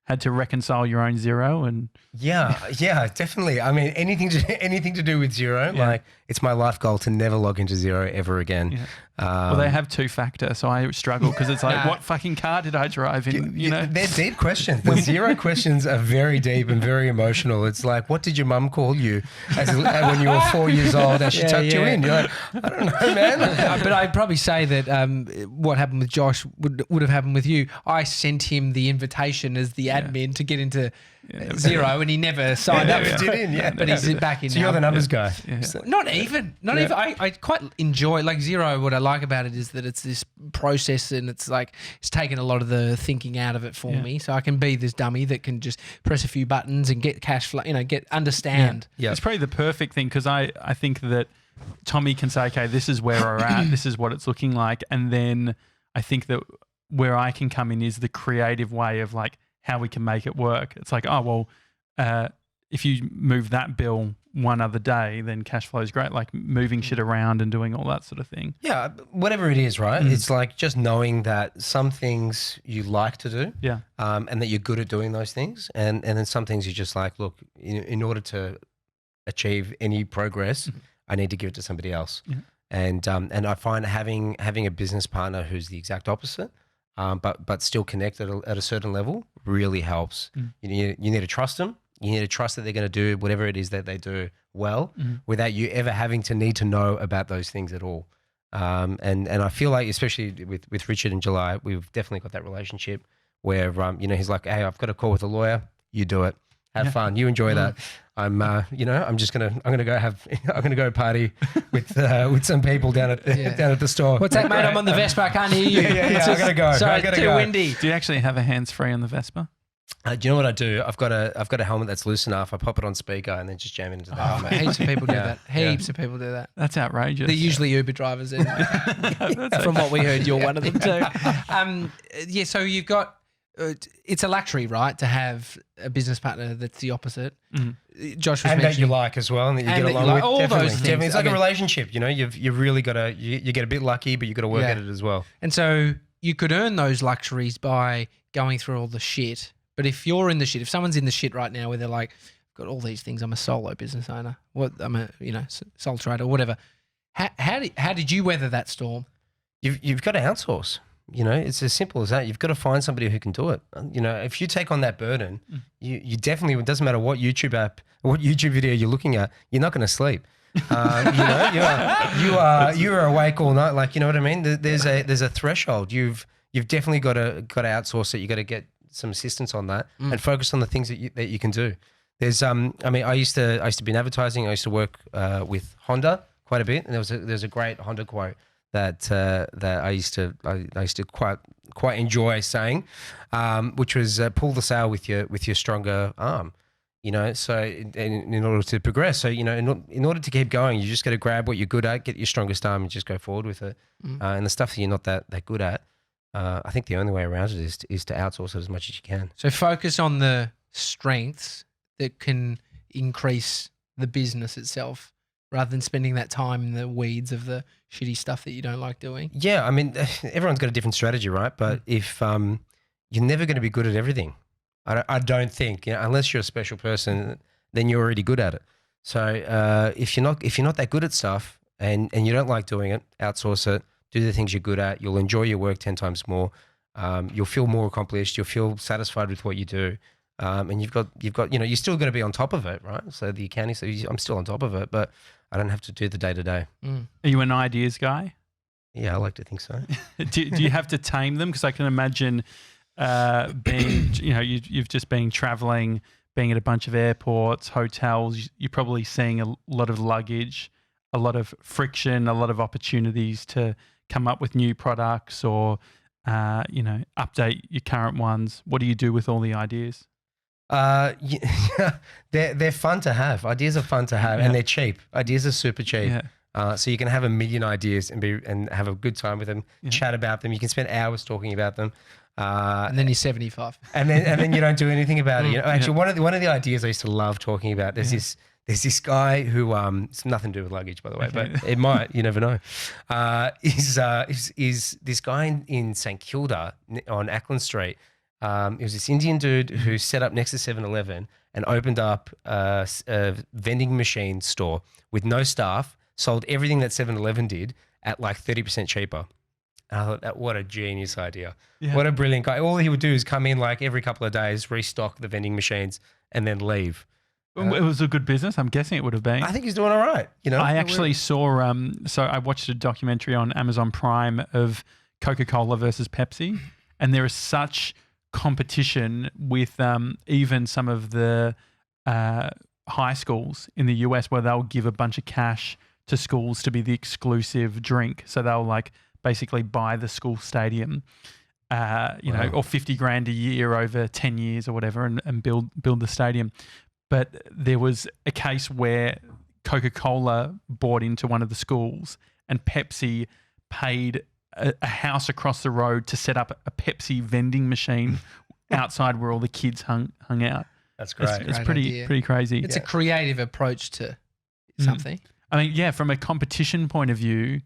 had to reconcile your own Xero and Yeah, definitely. I mean, anything to do with Xero, like it's my life goal to never log into Xero ever again. Yeah. Well, they have 2-factor, so I struggle because it's like, what fucking car did I drive in? You know, they're deep questions. The Xero questions are very deep and very emotional. It's like, what did your mum call you when you were 4 years old and she tucked you in? You're like, I don't know, man. But I'd probably say that what happened with Josh would have happened with you. I sent him the invitation as the admin to get into Xero, and he never signed up. But he's back in. So you're the numbers guy. Yeah. Not even. I quite enjoy Xero. What I like about it is that it's this process, and it's taken a lot of the thinking out of it for me. So I can be this dummy that can just press a few buttons and get cash flow. Understand. Yeah. It's probably the perfect thing because I think that Tommy can say, okay, this is where we're at. This is what it's looking like, and then I think that where I can come in is the creative way of like how we can make it work. It's like, oh, well, if you move that bill one other day, then cash flow is great, like moving shit around and doing all that sort of thing. Yeah, whatever it is, right? It's like just knowing that some things you like to do and that you're good at doing those things. And then some things you're just like, look, in order to achieve any progress, I need to give it to somebody else. Yeah. And I find having a business partner who's the exact opposite, but still connected at a certain level really helps. You need to trust them. You need to trust that they're going to do whatever it is that they do well without you ever having to need to know about those things at all. And I feel like, especially with Richard and July, we've definitely got that relationship where, he's like, hey, I've got a call with a lawyer. You do it. Have fun. You enjoy that. I'm gonna go party with some people down at the store. What's that, mate? I'm on the Vespa. I can't hear you. Yeah. I gotta go. Sorry, I gotta too go. windy. Do you actually have a hands-free on the Vespa? Do you know what I do? I've got a helmet that's loose enough. I pop it on speaker and then just jam it into the helmet. Heaps of people do that. Heaps of people do that. That's outrageous. They're usually Uber drivers. From what we heard, you're one of them too. So you've got. It's a luxury, right, to have a business partner that's the opposite. Josh was and mentioning that you like as well, and that you get along with. All definitely. those things. Definitely. It's like a relationship, you've really got to, you get a bit lucky, but you've got to work at it as well. And so you could earn those luxuries by going through all the shit. But if you're in the shit, if someone's in the shit right now where they're like, I've got all these things, I'm a solo business owner, I'm a sole trader, whatever. How did you weather that storm? You've got to outsource. It's as simple as that. You've got to find somebody who can do it. If you take on that burden, you definitely, it doesn't matter what YouTube video you're looking at, you're not going to sleep. You are awake all night. Like, you know what I mean? There's a threshold. You've definitely got to outsource it. You got to get some assistance on that and focus on the things that you can do. There's, I used to be in advertising. I used to work with Honda quite a bit, and there's a great Honda quote that I used to quite enjoy saying, which was pull the sail with your stronger arm. So in order to progress, so in order to keep going, you just got to grab what you're good at, get your strongest arm, and just go forward with it. And the stuff that you're not that good at, I think the only way around it is to outsource it as much as you can. So focus on the strengths that can increase the business itself, rather than spending that time in the weeds of the shitty stuff that you don't like doing. Yeah, I mean, everyone's got a different strategy, right? But if you're never going to be good at everything, I don't think, unless you're a special person, then you're already good at it. So if you're not that good at stuff and you don't like doing it, outsource it. Do the things you're good at. You'll enjoy your work 10 times more. You'll feel more accomplished. You'll feel satisfied with what you do. And you've got you're still going to be on top of it, right? So the accounting, I'm still on top of it, but I don't have to do the day to day. Are you an ideas guy? Yeah, I like to think so. do you have to tame them? Because I can imagine being, you've just been traveling, being at a bunch of airports, hotels. You're probably seeing a lot of luggage, a lot of friction, a lot of opportunities to come up with new products or, update your current ones. What do you do with all the ideas? They're fun to have. Ideas are fun to have, and they're cheap. Ideas are super cheap. Yeah. So you can have a million ideas and have a good time with them, chat about them. You can spend hours talking about them. And then you're 75. And then you don't do anything about it. Actually, one of the ideas I used to love talking about. There's this guy who it's nothing to do with luggage, by the way, but it might. You never know. Is this guy in St Kilda on Ackland Street? It was this Indian dude who set up next to 7-Eleven and opened up a vending machine store with no staff, sold everything that 7-Eleven did at like 30% cheaper. And I thought, what a genius idea. Yeah. What a brilliant guy. All he would do is come in like every couple of days, restock the vending machines and then leave. It was a good business. I'm guessing it would have been. I think he's doing all right. You know, I actually saw, so I watched a documentary on Amazon Prime of Coca-Cola versus Pepsi, and there is such competition with even some of the high schools in the US where they'll give a bunch of cash to schools to be the exclusive drink. So they'll like basically buy the school stadium, you know, or 50 grand a year over 10 years or whatever and build the stadium. But there was a case where Coca-Cola bought into one of the schools and Pepsi paid a house across the road to set up a Pepsi vending machine outside where all the kids hung out. That's great. It's Great pretty idea. pretty crazy. It's a creative approach to something. I mean, yeah, from a competition point of view,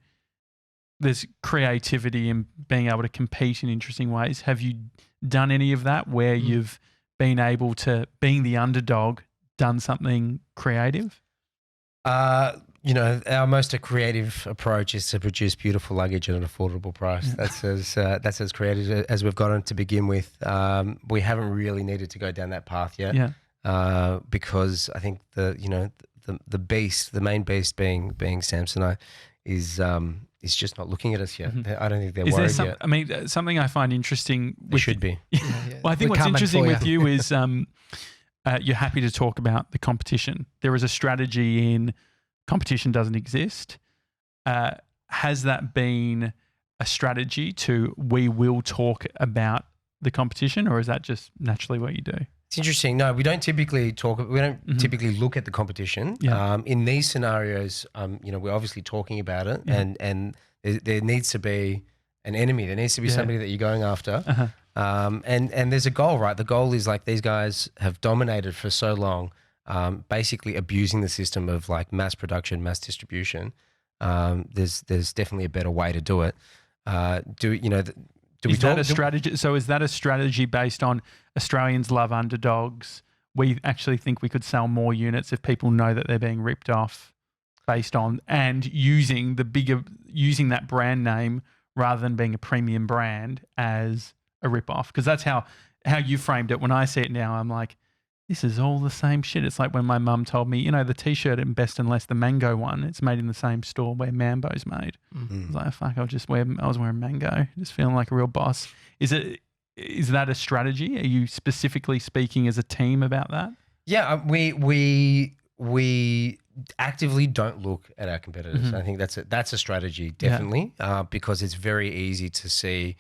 there's creativity in being able to compete in interesting ways. Have you done any of that where you've been able to, being the underdog, done something creative? You know, our most creative approach is to produce beautiful luggage at an affordable price. Yeah. That's as creative as we've gotten to begin with. We haven't really needed to go down that path yet. Yeah. Because I think the main beast being Samsonite is just not looking at us yet. I don't think they're worried yet. I mean, something I find interesting. They should be. Well, I think We're what's coming interesting for with you is you're happy to talk about the competition. There is a strategy in competition doesn't exist. Has that been a strategy to we will talk about the competition, or is that just naturally what you do? It's interesting. No, we don't typically talk. We don't typically look at the competition. Yeah. In these scenarios, you know, we're obviously talking about it, and there needs to be an enemy. There needs to be somebody that you're going after. And there's a goal, right? The goal is like these guys have dominated for so long, basically abusing the system of like mass production, mass distribution. There's definitely a better way to do it. Is that a strategy? So is that a strategy based on Australians love underdogs? We actually think we could sell more units if people know that they're being ripped off based on, and using that brand name rather than being a premium brand as a rip-off. Because that's how you framed it. When I see it now, I'm like, this is all the same shit. It's like when my mum told me, you know, the T-shirt in Best and Less, the mango one, it's made in the same store where Mambo's made. I was like, fuck, I was wearing mango, just feeling like a real boss. Is that a strategy? Are you specifically speaking as a team about that? Yeah, we actively don't look at our competitors. I think that's a strategy, definitely, because it's very easy to see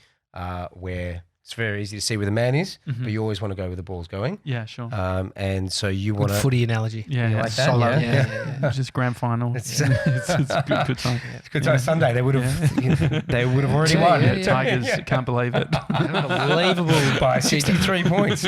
where the man is, but you always want to go where the ball's going. Yeah, sure. And so you want to footy analogy. Yeah, like that? Solid. Yeah. It's just grand final. It's a good time. It's good time. Sunday they would have already won. Yeah, Tigers can't believe it. Unbelievable. By 63 points.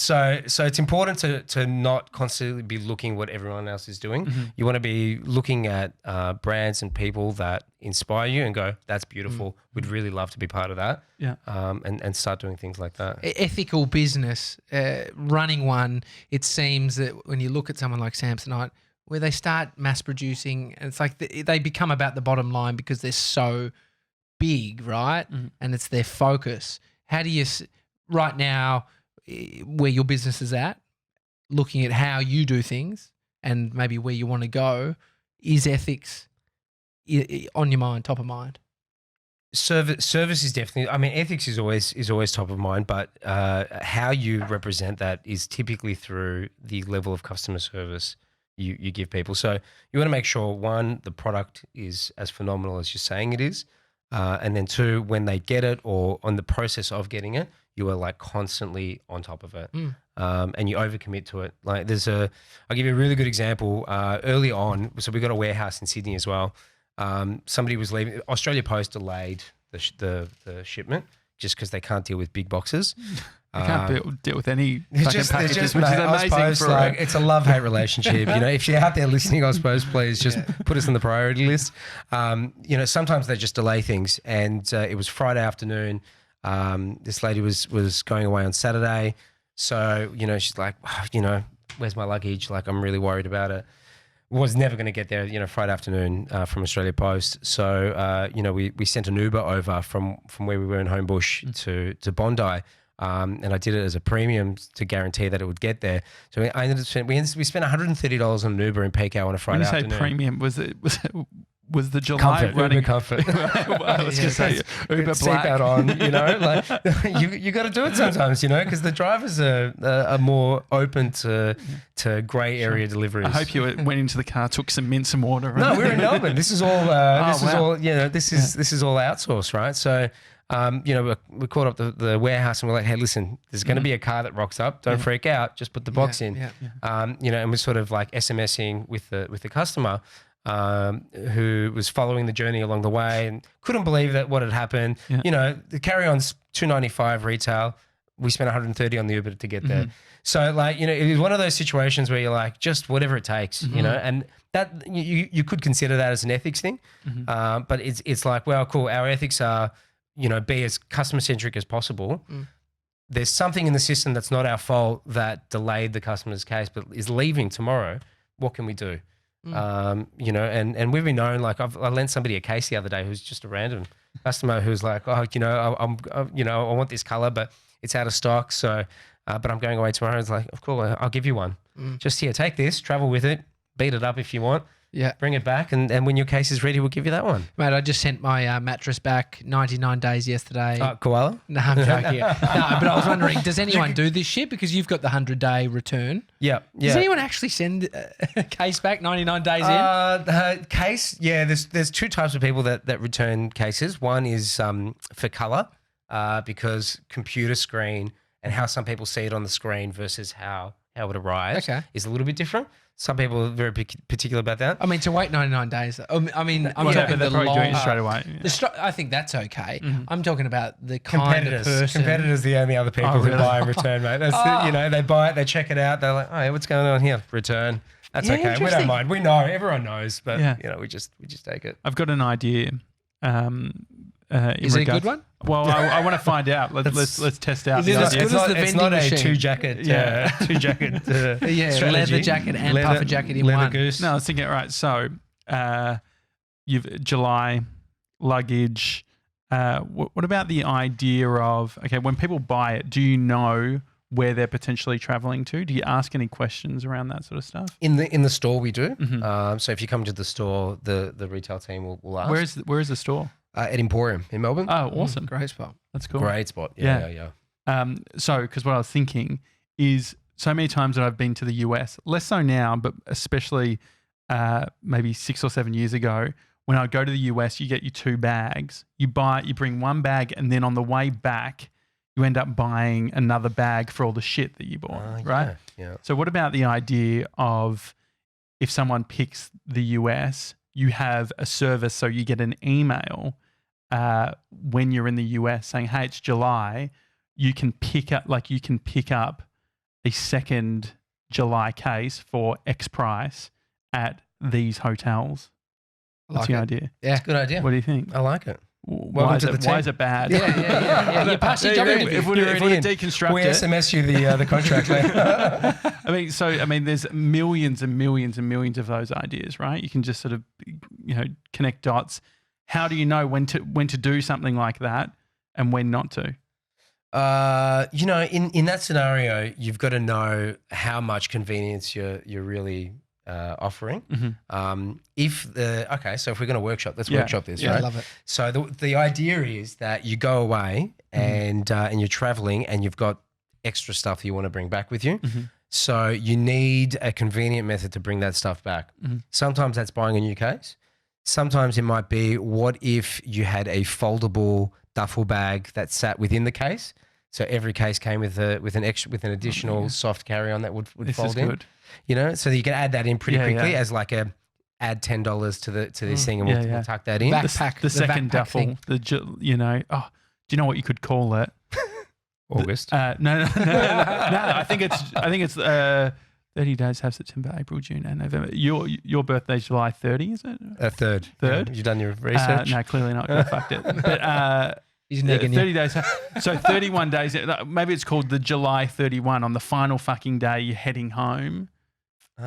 So it's important to not constantly be looking what everyone else is doing. You want to be looking at brands and people that inspire you and go, that's beautiful. We'd really love to be part of that. Yeah. And start doing things like that. Ethical business, running one, it seems that when you look at someone like Samsonite, where they start mass producing, and it's like they become about the bottom line because they're so big, right? And it's their focus. How do you, right now, where your business is at, looking at how you do things and maybe where you want to go, is ethics on your mind, top of mind? Service is definitely. I mean, ethics is always top of mind, but how you represent that is typically through the level of customer service you give people. So you want to make sure, one, the product is as phenomenal as you're saying it is, and then two, when they get it or on the process of getting it, you are like constantly on top of it, and you overcommit to it. Like I'll give you a really good example. Early on, so we got a warehouse in Sydney as well. Somebody was leaving. Australia Post delayed the shipment just because they can't deal with big boxes. They can't deal with any It's fucking just, packages, mate, which is amazing Post, for like, it's a love-hate relationship. You know, if you're out there listening, I suppose, please just put us on the priority list. You know, sometimes they just delay things, and it was Friday afternoon. This lady was going away on Saturday. So, she's like, where's my luggage? Like, I'm really worried about it. Was never going to get there, Friday afternoon from Australia Post. So, we sent an Uber over from where we were in Homebush to Bondi. And I did it as a premium to guarantee that it would get there. So we spent $130 on an Uber in peak hour on a Friday afternoon. When you say premium, was the July running? Uber comfort. I was going to say Uber Black. Seatbelt on, you got to do it sometimes, because the drivers are more open to grey area deliveries. I hope you went into the car, took some mint, some water. Right? No, we're in Melbourne. This is all. This is all outsourced, right? So. We called up the warehouse and we're like, hey, listen, there's going to be a car that rocks up. Don't freak out. Just put the box in. And we're sort of like SMSing with the customer who was following the journey along the way and couldn't believe that what had happened. Yeah. The carry-on's $295 retail. We spent $130 on the Uber to get there. So it was one of those situations where you're like, just whatever it takes, and that you could consider that as an ethics thing. But it's like, well, cool. Our ethics are, be as customer-centric as possible. There's something in the system that's not our fault that delayed the customer's case but is leaving tomorrow. What can we do? And we've been known, like I lent somebody a case the other day who's just a random customer who's like, oh, I want this color, but it's out of stock. So, but I'm going away tomorrow. It's like, of course, I'll give you one. Just here, take this, travel with it, beat it up if you want. Yeah, bring it back, and when your case is ready, we'll give you that one. Mate, I just sent my mattress back 99 days yesterday. Koala? No, I'm joking. No, but I was wondering, does anyone do this shit? Because you've got the 100-day return. Yeah. Does anyone actually send a case back 99 days in? The case, there's two types of people that return cases. One is for colour, because computer screen and how some people see it on the screen versus how it arrives is a little bit different. Some people are very particular about that. I mean, to wait 99 days. I'm talking the probably long. Doing it straight away. I think that's okay. I'm talking about the kind of person. Competitors are the only other people who buy and return, mate. That's they buy it, they check it out, they're like, oh, what's going on here? Return. That's okay. We don't mind. We know. Everyone knows, but we just take it. I've got an idea. Is it a good one? Well, I want to find out. Let's test out. It's not a two jacket leather jacket and puffer jacket in one. Goose. No, I was thinking, right, so you've July, luggage. What about the idea of, okay, when people buy it, do you know where they're potentially traveling to? Do you ask any questions around that sort of stuff? In the store we do. So if you come to the store, the retail team will ask. Where is the store? At Emporium in Melbourne. Oh, awesome. Great spot. That's cool. Great spot. Yeah. So, because what I was thinking is so many times that I've been to the US, less so now, but especially maybe 6 or 7 years ago, when I go to the US, you get your 2 bags. You bring one bag, and then on the way back, you end up buying another bag for all the shit that you bought, right? Yeah. So what about the idea of if someone picks the US, you have a service, so you get an email when you're in the US saying, hey, it's July, you can pick up a second July case for X price at these hotels. What's the idea? Yeah, it's a good idea. What do you think? I like it. Why is it bad? Yeah. You pass your job interview. If we deconstruct we it. SMS you the contract later. I mean, there's millions and millions and millions of those ideas, right? You can just sort of, connect dots. How do you know when to do something like that and when not to? In that scenario, you've got to know how much convenience you're really offering. So if we're going to workshop, let's workshop this, right? I love it. So the idea is that you go away and you're traveling and you've got extra stuff that you want to bring back with you. So you need a convenient method to bring that stuff back. Sometimes that's buying a new case. Sometimes it might be, what if you had a foldable duffel bag that sat within the case? So every case came with an additional soft carry-on that would fold in. Good. So you can add that in pretty quickly as like add $10 to this thing, and we'll tuck that in. Backpack, the second duffel. Thing. Do you know what you could call it? August. No. I think it's 30 days have September, April, June, and November. Your birthday's July 30, is it? Third. Third. You've done your research. No, clearly not. I fucked it. But He's negging 30 you. days. So 31 days. Maybe it's called the July 31. On the final fucking day, you're heading home.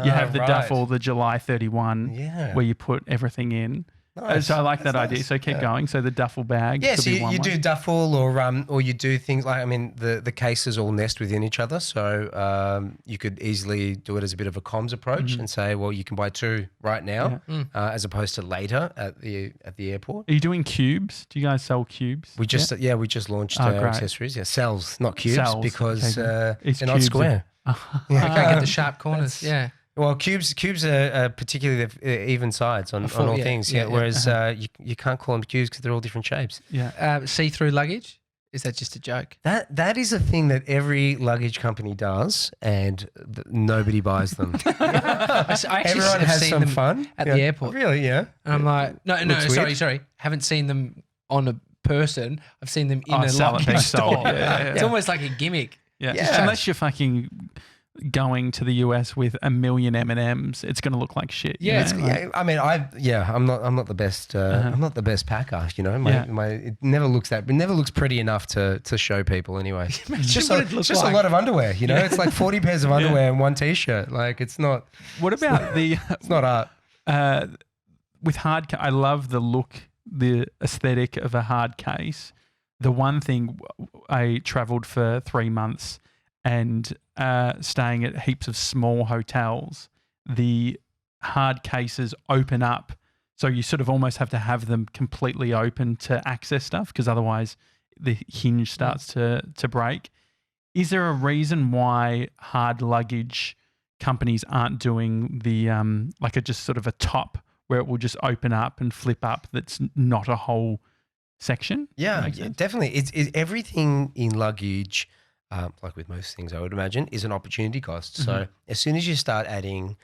You have the right. duffel, the July 31, Yeah. where you put everything in. Nice. So I like That's that idea. nice. So keep going. So the duffel bag. Yeah, could so be one you way. do duffel or you do things like, I mean, the cases all nest within each other. So you could easily do it as a bit of a comms approach and say, well, you can buy 2 right now as opposed to later at the airport. Are you doing cubes? Do you guys sell cubes? We just we just launched great. accessories. Yeah, cells, not cubes, Cells, because okay, they're not cubes square. I can't get the sharp corners. Yeah. Well, cubes are particularly the even sides on full, all yeah, things. yeah, Yeah, whereas you can't call them cubes because they're all different shapes. Yeah. See-through luggage? Is that just a joke? That is a thing that every luggage company does, and nobody buys them. I actually Everyone have has seen some them fun at Yeah. the airport. Really? Yeah. And I'm like, no, Looks weird. sorry. Haven't seen them on a person. I've seen them in a sell it, luggage being sold. store. Yeah. It's almost like a gimmick. Yeah. Yeah. Unless you're fucking going to the US with 1 million M&Ms, it's going to look like shit. you Yeah, know? Yeah, I mean, I'm not the best. I'm not the best packer. You know, it never looks pretty enough to show people anyway. It's just what it looks a like. lot of underwear. You know, it's like 40 pairs of underwear and 1 t-shirt. Like it's not. What about It's not art. with hard I love the look, the aesthetic of a hard case. The one thing, I traveled for 3 months and staying at heaps of small hotels, the hard cases open up. So you sort of almost have to have them completely open to access stuff, because otherwise the hinge starts to break. Is there a reason why hard luggage companies aren't doing the like a just sort of a top where it will just open up and flip up that's not a whole section? Yeah, definitely. It's everything in luggage, like with most things, I would imagine, is an opportunity cost. So as soon as you start adding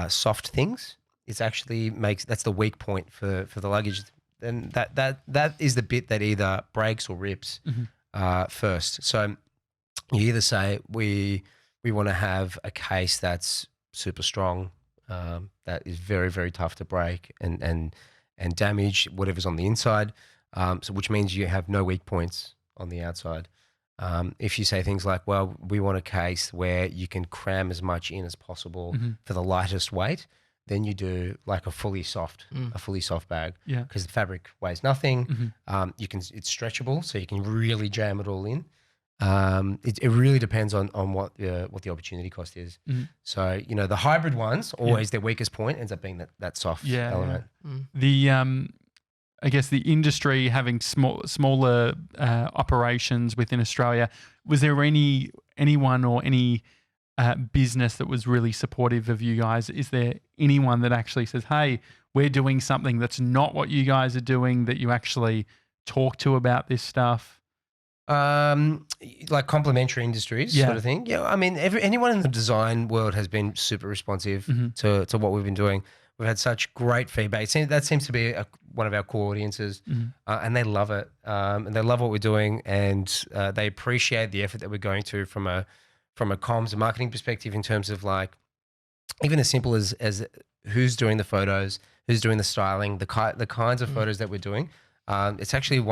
soft things, it's actually that's the weak point for the luggage. Then that is the bit that either breaks or rips first. So you either say we want to have a case that's super strong, that is very, very tough to break and damage whatever's on the inside. So which means you have no weak points on the outside. If you say things like, well, we want a case where you can cram as much in as possible for the lightest weight, then you do like a fully soft bag. Yeah. Because the fabric weighs nothing. It's stretchable, so you can really jam it all in. It really depends on what the opportunity cost is. So, you know, the hybrid ones, always their weakest point ends up being that soft element. The I guess the industry having smaller operations within Australia, was there anyone or any business that was really supportive of you guys? Is there anyone that actually says, hey, we're doing something that's not what you guys are doing, that you actually talk to about this stuff? Like complementary industries sort of thing. Yeah, I mean, anyone in the design world has been super responsive to what we've been doing. We've had such great feedback. That seems to be one of our core audiences, and they love it. And they love what we're doing, and they appreciate the effort that we're going to from a comms and marketing perspective, in terms of like even as simple as who's doing the photos, who's doing the styling, the kinds of photos that we're doing. It's actually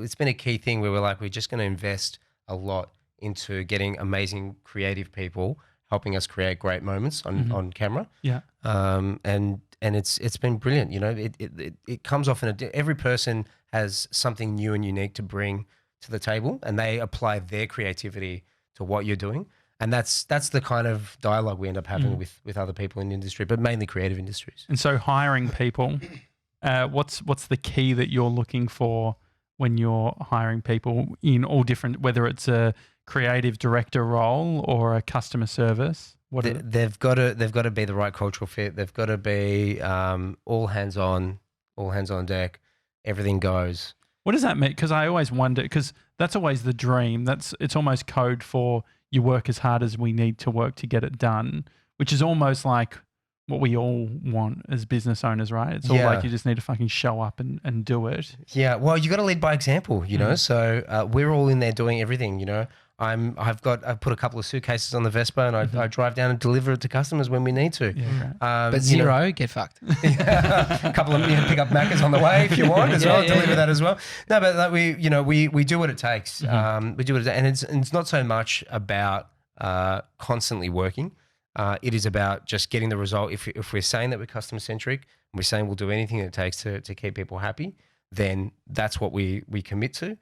it's been a key thing where we're just going to invest a lot into getting amazing creative people helping us create great moments on camera. Yeah. And it's been brilliant. You know, it comes off every person has something new and unique to bring to the table, and they apply their creativity to what you're doing. And that's the kind of dialogue we end up having with other people in the industry, but mainly creative industries. And so hiring people, what's the key that you're looking for when you're hiring people in all different, whether it's a creative director role or a customer service? They've got to be the right cultural fit. They've got to be all hands on deck. Everything goes. What does that mean? Because I always wonder, because that's always the dream. It's almost code for you work as hard as we need to work to get it done, which is almost like what we all want as business owners, right? It's all like you just need to fucking show up and do it. Yeah, well, you got to lead by example, you know. So we're all in there doing everything, you know. I've put a couple of suitcases on the Vespa and I drive down and deliver it to customers when we need to. Yeah, But zero, get fucked. A couple of pick up Maccas on the way if you want as well. Deliver that as well. No, but like we do what it takes. We do it, and it's not so much about constantly working. It is about just getting the result. If we're saying that we're customer centric and we're saying we'll do anything it takes to keep people happy, then that's what we commit to.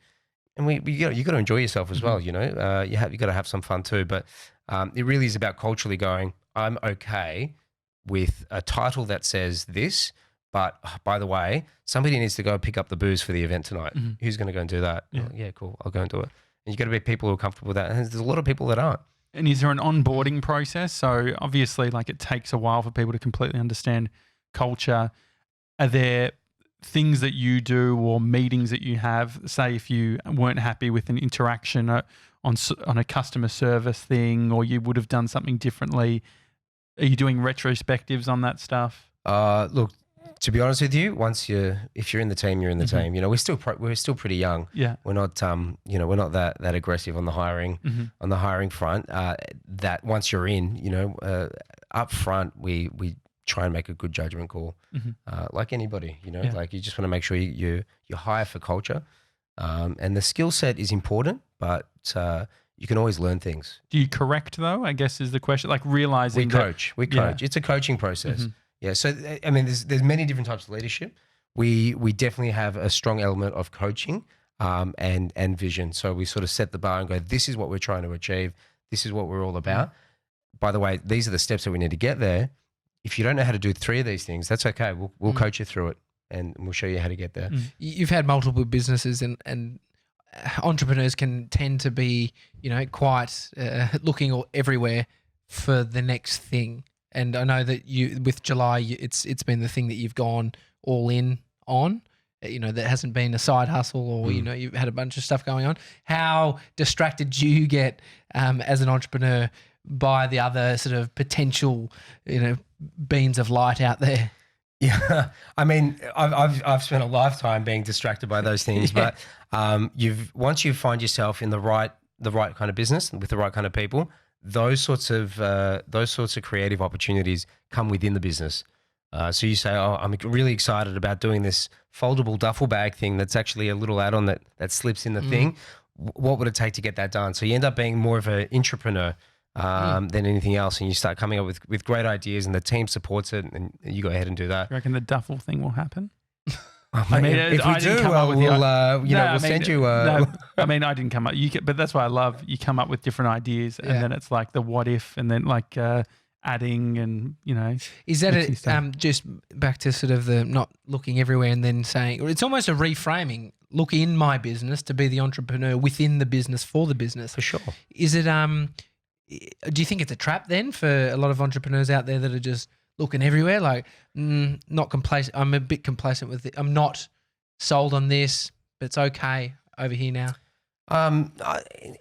And you got to enjoy yourself as well. You know, you got to have some fun too. But it really is about culturally going, I'm okay with a title that says this, but by the way, somebody needs to go pick up the booze for the event tonight. Who's going to go and do that? Yeah. Well, yeah, cool. I'll go and do it. And you got to be people who are comfortable with that. And there's a lot of people that aren't. And is there an onboarding process? So obviously, like, it takes a while for people to completely understand culture. Are there things that you do or meetings that you have? Say if you weren't happy with an interaction on a customer service thing, or you would have done something differently. Are you doing retrospectives on that stuff? Look, to be honest with you, if you're in the team, you're in the team. You know, we're still pretty young. Yeah, we're not we're not that aggressive on the hiring front. That once you're in, up front we try and make a good judgment call, like anybody. Like you just want to make sure you hire for culture, and the skill set is important, but you can always learn things. Do you correct though? I guess is the question. Like realizing we coach. It's a coaching process. Yeah. So I mean, there's many different types of leadership. We definitely have a strong element of coaching and vision. So we sort of set the bar and go, this is what we're trying to achieve. This is what we're all about. By the way, these are the steps that we need to get there. If you don't know how to do 3 of these things, that's okay. We'll coach you through it and we'll show you how to get there. You've had multiple businesses and entrepreneurs can tend to be, quite looking everywhere for the next thing. And I know that with July, it's been the thing that you've gone all in on. That hasn't been a side hustle or you've had a bunch of stuff going on. How distracted do you get as an entrepreneur by the other sort of potential, beams of light out there? Yeah, I mean, I've spent a lifetime being distracted by those things, but once you find yourself in the right kind of business with the right kind of people, those sorts of creative opportunities come within the business. So you say, oh, I'm really excited about doing this foldable duffel bag thing that's actually a little add-on that slips in the thing. What would it take to get that done? So you end up being more of an intrapreneur than anything else, and you start coming up with great ideas, and the team supports it, and you go ahead and do that. You reckon the duffel thing will happen? I mean, if we do, we'll send you. I mean, I didn't come up. But that's why I love you come up with different ideas, and then it's like the what if, and then like adding, and Is that just back to sort of the not looking everywhere and then saying, it's almost a reframing. Look in my business to be the entrepreneur within the business for the business. For sure. Is it? Do you think it's a trap then for a lot of entrepreneurs out there that are just looking everywhere? Like, not complacent. I'm a bit complacent with it. I'm not sold on this, but it's okay over here now.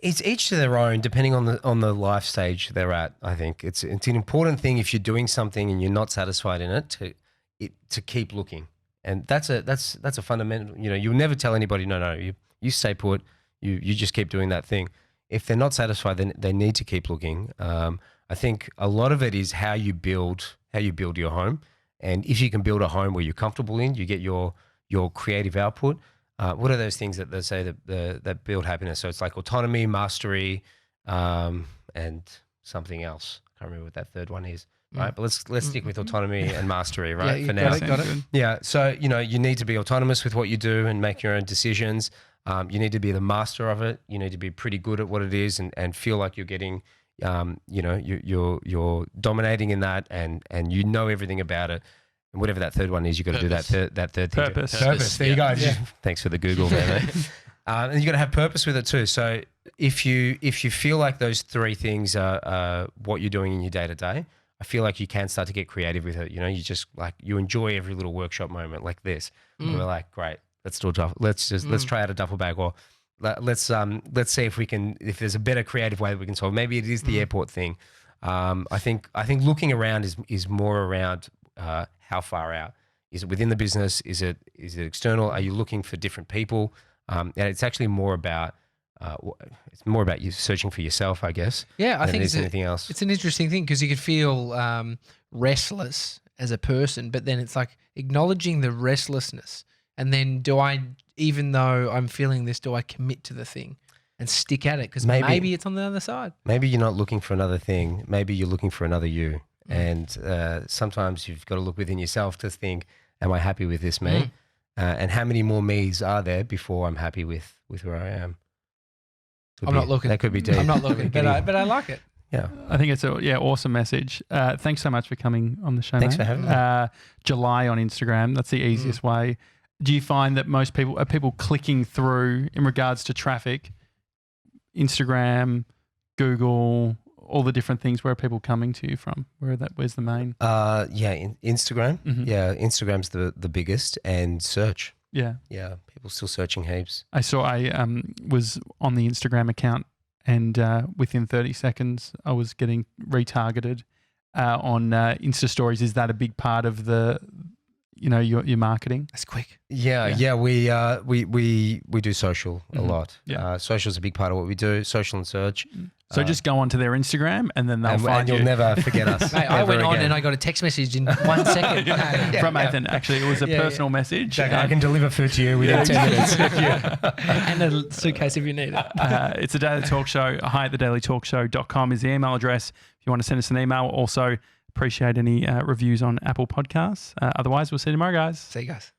It's each to their own, depending on the life stage they're at. I think it's an important thing if you're doing something and you're not satisfied in it to keep looking, and that's a fundamental. You'll never tell anybody no. You stay put. You just keep doing that thing. If they're not satisfied, then they need to keep looking. I think a lot of it is how you build your home, and if you can build a home where you're comfortable in, you get your creative output. What are those things that they say that build happiness? So it's like autonomy, mastery, and something else. I can't remember what that third one is. Right, but let's stick with autonomy and mastery, right? For now, got it. Yeah. So you need to be autonomous with what you do and make your own decisions. You need to be the master of it. You need to be pretty good at what it is and feel like you're getting, you're dominating in that and everything about it. And whatever that third one is, you got to do that third thing. Purpose. There you go. Yeah. Thanks for the Google there, mate. And you got to have purpose with it too. So if you feel like those 3 things are what you're doing in your day to day, I feel like you can start to get creative with it. You just you enjoy every little workshop moment like this. And we're like, great, let's try out a duffel bag, or let's see if there's a better creative way that we can solve. Maybe it is the airport thing. I think looking around is more around how far out. Is it within the business? Is it external? Are you looking for different people? And it's actually more about it's more about you searching for yourself, I guess. Yeah, I than think it it's is anything else. It's an interesting thing because you could feel restless as a person, but then it's like acknowledging the restlessness. And then even though I'm feeling this, do I commit to the thing and stick at it? Because maybe it's on the other side. Maybe you're not looking for another thing. Maybe you're looking for another you. And sometimes you've got to look within yourself to think, am I happy with this me? And how many more me's are there before I'm happy with where I am? I'm not looking. That could be deep. I'm not looking, but I like it. Yeah. I think it's awesome message. Thanks so much for coming on the show. Thanks mate. for having me. July on Instagram. That's the easiest way. Do you find that most people are clicking through in regards to traffic, Instagram, Google, all the different things? Where are people coming to you from? Where's the main? Instagram. Yeah, Instagram's the biggest, and search. Yeah. Yeah, people still searching heaps. I was on the Instagram account, and within 30 seconds, I was getting retargeted on Insta stories. Is that a big part of your marketing? That's quick. Yeah. We do social a lot. Yeah. Social's a big part of what we do. Social and search. So just go onto their Instagram, and then they'll find and you'll never forget us. Mate, I went on and I got a text message in 1 second from Athan. Actually, it was a personal message. I can deliver food to you within 10 minutes. and a suitcase if you need it. It's a Daily Talk Show. Hi at thedailytalkshow.com is the email address if you want to send us an email. Also, appreciate any reviews on Apple Podcasts. Otherwise, we'll see you tomorrow, guys. See you guys.